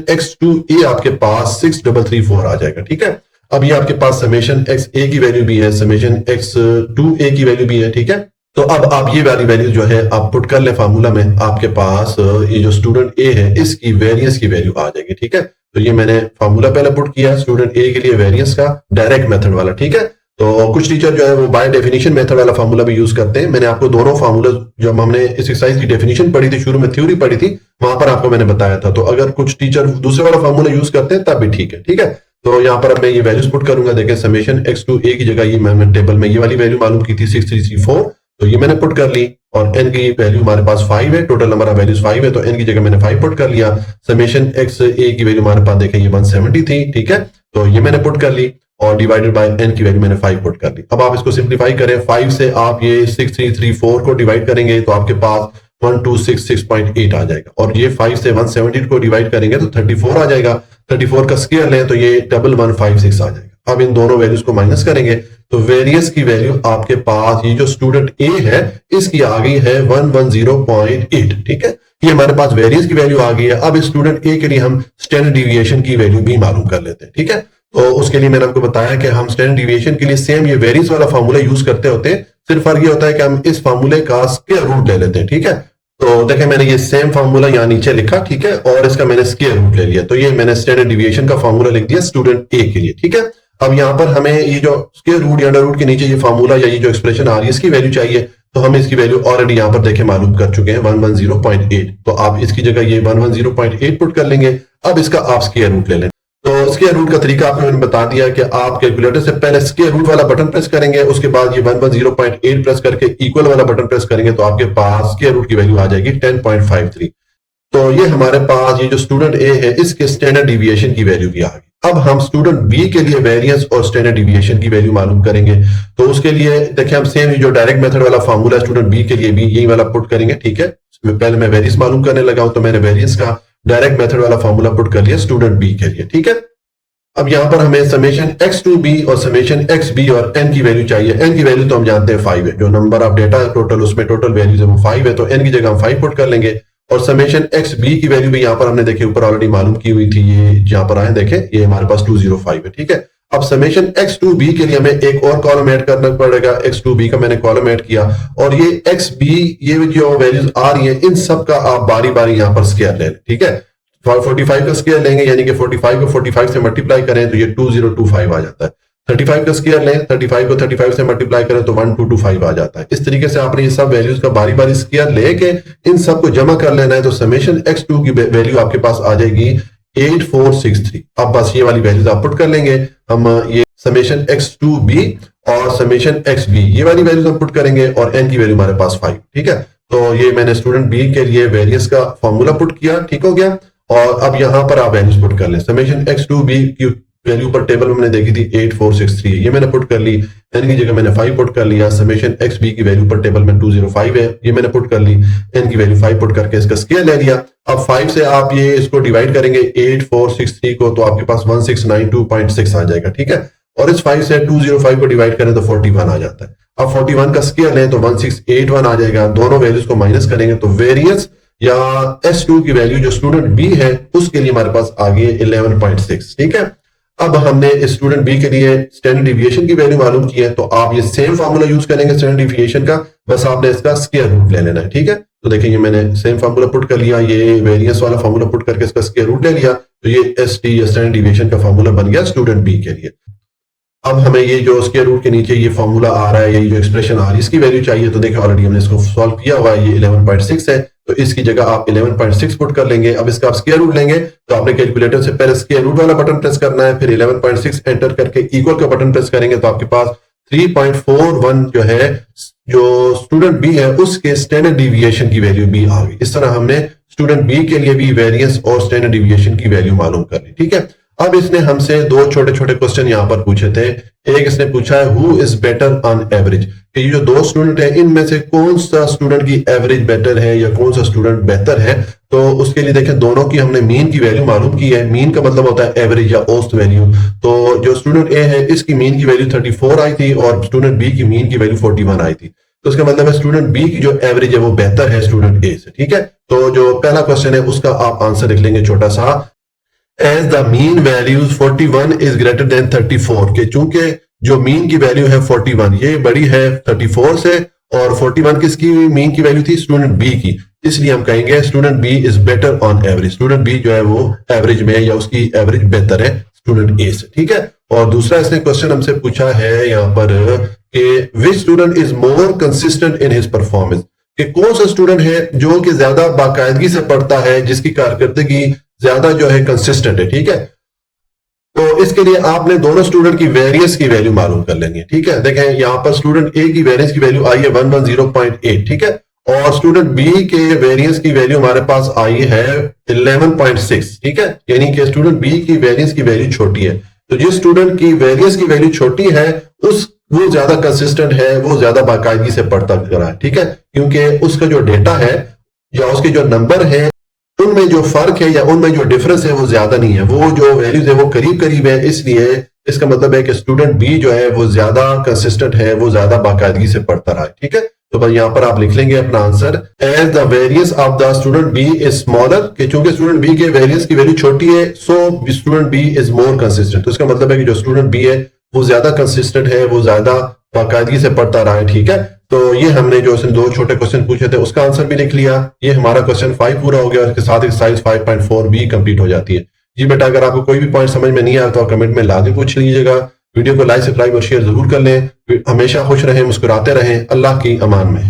एक्स टू ए आपके पास 6334 आ जाएगा, ठीक है। अब ये आपके पास समेशन एक्स ए की वैल्यू भी है, समेशन एक्स टू ए की वैल्यू भी है, ठीक है। तो अब आप ये वाली वैल्यू जो है आप पुट कर ले फार्मूला में, आपके पास ये जो स्टूडेंट ए है इसकी वेरिएंस की वैल्यू आ जाएगी, ठीक है। तो ये मैंने फार्मूला पहले पुट किया स्टूडेंट ए के लिए वेरिएंस का डायरेक्ट मेथड वाला, ठीक है। तो कुछ टीचर जो है वो बाय डेफिनेशन मेथड वाला फार्मूला भी यूज करते हैं। मैंने आपको दोनों फार्मूला, जब हमने इस एक्सरसाइज की डेफिनेशन पढ़ी थी, शुरू में थ्योरी पढ़ी थी, वहां पर आपको मैंने बताया था। तो अगर कुछ टीचर दूसरे वाला फार्मूला यूज करते हैं तब भी ठीक है, ठीक है। तो यहाँ पर अब मैं ये वैल्यूज पुट करूंगा, देखें समेशन एक्स टू ए की जगह ये मैंने टेबल में ये वाली वैल्यू मालूम की थी 6334, तो ये मैंने पुट कर ली। और एन की वैल्यू हमारे पास 5 है, टोटल नंबर ऑफ वैल्यूज 5 है, तो एन की जगह मैंने 5 पुट कर लिया। समेशन एक्स ए की वैल्यू हमारे पास देखें ये 170 थी, ठीक है, तो ये मैंने पुट कर ली और डिवाइडेड बाय एन की वैल्यू मैंने 5 पुट कर ली। अब आप इसको सिंप्लीफाई करें, 5 से आप ये 6334 को डिवाइड करेंगे तो आपके पास 1266.8 आ जाएगा, और ये 5 से 170 को डिवाइड करेंगे तो 34 आ जाएगा। 34 का स्क्वायर लें तो ये 1156 आ जाएगा। अब इन दोनों वैल्यूज को माइनस करेंगे तो वेरिएंस की वैल्यू आपके पास, ये जो स्टूडेंट ए है इसकी आ गई है 110.8, ठीक है। ये हमारे पास वेरिएंस की वैल्यू आ गई है। अब इस स्टूडेंट ए के लिए हम स्टैंडर्ड डिविएशन की वैल्यू भी मालूम कर लेते हैं, ठीक है। तो उसके लिए मैंने आपको बताया कि हम स्टैंडर्ड डिविएशन के लिए सेम ये वेरिएंस वाला फार्मूला यूज करते होते हैं, सिर्फ फर्क ये होता है कि हम इस फार्मूले का स्क्वायर रूट ले लेते हैं, ठीक है। तो देखें मैंने ये सेम फार्मूला यहाँ नीचे लिखा, ठीक है, और इसका मैंने स्क्वायर रूट ले लिया, तो ये मैंने स्टैंडर्ड डिविएशन का फार्मूला लिख दिया स्टूडेंट ए के लिए, ठीक है। अब यहाँ पर हमें ये जो स्क्वायर रूट या अंडर रूट के नीचे ये फार्मूला या ये जो एक्सप्रेशन आ रही है इसकी वैल्यू चाहिए, तो हम इसकी वैल्यू ऑलरेडी यहाँ पर देखें मालूम कर चुके हैं 110.8, तो आप इसकी जगह ये 110.8 पुट कर लेंगे। अब इसका आप स्क्वायर रूट ले लें। तो स्क्वायर रूट का तरीका आपने मैंने बता दिया कि आप कैलकुलेटर से पहले स्क्वायर रूट वाला बटन प्रेस करेंगे, उसके बाद ये 110.8 प्रेस करके इक्वल वाला बटन प्रेस करेंगे तो आपके पास स्क्वायर रूट की वैल्यू आ जाएगी 10.53। तो ये हमारे पास ये जो स्टूडेंट ए है इसके स्टैंडर्ड डिविएशन की वैल्यू भी आ गई। अब हम स्टूडेंट बी के लिए वेरिएंस और स्टैंडर्ड डिविएशन की वैल्यू मालूम करेंगे, तो उसके लिए देखिए हम सेम जो डायरेक्ट मेथड वाला फार्मूला स्टूडेंट बी के लिए भी यही वाला पुट करेंगे, ठीक है। पहले मैं वेरिएंस मालूम करने लगा हूं तो मैंने वेरिएंस का डायरेक्ट मेथड वाला फार्मूला पुट कर लिया स्टूडेंट बी के लिए, ठीक है। अब यहां पर हमें समेशन एक्स टू बी और समेशन एक्स बी और एन की वैल्यू चाहिए। एन की वैल्यू तो हम जानते हैं 5 है, जो नंबर ऑफ डेटा टोटल उसमें टोटल वैल्यूज है वो 5 है, तो एन की जगह हम 5 पुट कर लेंगे। और समेशन एक्स बी की वैल्यू भी यहाँ पर हमने देखे ऊपर ऑलरेडी मालूम की हुई थी, ये यहाँ पर आए देखें ये हमारे पास 205 है, ठीक है। अब समेशन एक्स टू बी के लिए हमें एक और कॉलम ऐड करना पड़ेगा, एक्स टू बी का मैंने कॉलम ऐड किया, और ये एक्स बी ये जो वैल्यूज आ रही है इन सब का आप बारी बारी यहाँ पर स्क्वायर ले लें, ठीक है। 45 का स्क्वायर लेंगे, यानी कि 45 को 45 से मल्टीप्लाई करें तो ये 2025 आ जाता है। 35 का स्क्वायर लें, 35 को 35 से मल्टीप्लाई करें तो 1225 आ जाता है। इस तरीके से आपने ये सब वैल्यूज का बारी बारी स्क्वायर लेके इन सब को जमा कर लेना है, तो समेशन x2 की वैल्यू आपके पास आ जाएगी 8463। अब बस ये वाली वैल्यूज आप पुट कर लेंगे। हम ये समेशन x2b और समेशन xb ये वाली वैल्यूज हम पुट करेंगे और n की वैल्यू हमारे पास 5, ठीक है। तो ये मैंने स्टूडेंट बी के लिए वेरिएंस का फॉर्मूला पुट किया, ठीक हो गया। और अब यहां पर आप वैल्यूज पुट कर लें। समेशन x2b की वैल्यू पर टेबल में मैंने देखी थी 8463, ये मैंने पुट कर ली। n की जगह मैंने 5 पुट कर लिया। समेशन xb की वैल्यू पर टेबल में 205 है, ये मैंने पुट कर ली। n की वैल्यू 5 पुट करके इसका स्क्वायर ले लिया। अब 5 से आप ये इसको डिवाइड करेंगे 8463 को, तो आपके पास 1692.6 आ जाएगा, ठीक है। और इस 5 से 205 को डिवाइड करें तो 41 आ जाता है। अब 41 का स्क्वायर लें तो 1681 आ जाएगा। दोनों वैल्यूज को माइनस करेंगे तो वेरियंस या S2 की वैल्यू जो स्टूडेंट बी है उसके लिए हमारे पास आ गई 11.6, ठीक है। अब हमने स्टूडेंट बी के लिए स्टैंडर्ड डिविएशन की वैल्यू मालूम की है, तो आप ये सेम फार्मूला यूज करेंगे स्टैंडर्ड डिविएशन का, बस आपने इसका स्क्वायर रूट ले लेना है, ठीक है। तो देखिए ये मैंने सेम फार्मूला पुट कर लिया, ये वेरिएंस वाला फार्मूला पुट करके इसका स्क्वायर रूट ले लिया, तो ये ST या स्टैंडर्ड डिविएशन का फार्मूला बन गया स्टूडेंट बी के लिए। अब हमें ये जो स्क्वायर रूट के नीचे ये फॉर्मूला आ रहा है, ये जो एक्सप्रेशन आ रही है, इसकी वैल्यू चाहिए। तो देखिए ऑलरेडी हमने इसको सॉल्व किया हुआ है, ये 11.6 है, तो इसकी जगह आप 11.6 पुट कर लेंगे। अब इसका आप स्क्वायर रूट लेंगे तो आपने कैलकुलेटर से पहले स्क्वायर रूट वाला बटन प्रेस करना है, फिर 11.6 एंटर करके इक्वल का बटन प्रेस करेंगे तो आपके पास 3.41 जो है, जो स्टूडेंट बी है उसके स्टैंडर्ड डिविएशन की वैल्यू भी आ गई। इस तरह हमने स्टूडेंट बी के लिए भी वेरिएंस और स्टैंडर्ड डिविएशन की वैल्यू मालूम कर ली, ठीक है। अब इसने हमसे दो छोटे छोटे क्वेश्चन यहां पर पूछे थे। एक इसने पूछा है who is better on average, कि ये जो दो स्टूडेंट हैं इनमें से कौन सा स्टूडेंट की एवरेज बेटर है या कौन सा स्टूडेंट बेहतर है। तो उसके लिए देखें दोनों की हमने मीन की वैल्यू मालूम की है। मीन का मतलब होता है एवरेज या औसत वैल्यू। तो जो स्टूडेंट ए है इसकी मीन की वैल्यू 34 आई थी और स्टूडेंट बी की मीन की वैल्यू 41 आई थी। तो उसका मतलब है स्टूडेंट बी की जो एवरेज है वो बेहतर है स्टूडेंट ए से, ठीक है। तो जो पहला क्वेश्चन है उसका आप आंसर लिख लेंगे छोटा सा, as the mean values 41 is greater than 34, के चूंकि जो मीन की वैल्यू है 41 ये बड़ी है 34 से, और 41 किसकी मीन की वैल्यू थी, स्टूडेंट बी की, इसलिए हम कहेंगे student b is better on average. Student b जो है वो एवरेज में या उसकी एवरेज बेहतर है स्टूडेंट ए से, ठीक है। और दूसरा इसने क्वेश्चन हमसे पूछा है यहाँ पर कि which student is more consistent in his performance, कि कौन सा स्टूडेंट है जो कि ज्यादा बाकायदगी से पढ़ता है, जिसकी कारकर्दगी ज्यादा जो है कंसिस्टेंट है, ठीक है। तो इसके लिए आपने दोनों स्टूडेंट की वेरिएंस की वैल्यू मालूम कर लेंगे, ठीक है। देखें यहां पर स्टूडेंट ए की वेरिएंस की वैल्यू आई है 110.8, ठीक है, और स्टूडेंट बी के वेरिएंस की वैल्यू हमारे पास आई है 11.6, ठीक है। यानी कि स्टूडेंट बी की वेरिएंस की वैल्यू छोटी है। तो जिस स्टूडेंट की वेरिएंस की वैल्यू छोटी है वो ज्यादा कंसिस्टेंट है, वो ज्यादा बाकायदगी से पढ़ता रहा है, ठीक है, क्योंकि उसका जो डेटा है या उसके जो नंबर है उनमें जो फर्क है या उनमें जो डिफरेंस है वो ज्यादा नहीं है, वो जो वैल्यूज है वो करीब करीब है। इसलिए इसका मतलब है कि स्टूडेंट बी जो है वो ज्यादा कंसिस्टेंट है, वो ज्यादा बाकायदगी से पढ़ता रहा है, ठीक है। तो बस यहाँ पर आप लिख लेंगे अपना answer, as the variance of the student b is smaller, कि चूंकि स्टूडेंट बी के वेरियंस की वैल्यू छोटी है so student b is more consistent. तो इसका मतलब है कि जो स्टूडेंट बी है वो ज्यादा कंसिस्टेंट है, वो ज्यादा बाकायदगी से पढ़ता रहा है, ठीक है। तो ये हमने जो इसने दो छोटे क्वेश्चन पूछे थे उसका आंसर भी लिख लिया। ये हमारा क्वेश्चन 5 पूरा हो गया, उसके साथ एक्सरसाइज 5.4 भी कंप्लीट हो जाती है। जी बेटा, अगर आपको कोई भी पॉइंट समझ में नहीं आया तो आप कमेंट में लाके पूछ लीजिएगा। वीडियो को लाइक, सब्सक्राइब और शेयर जरूर कर लें। हमेशा खुश रहें, मुस्कुराते रहें। अल्लाह की अमान में।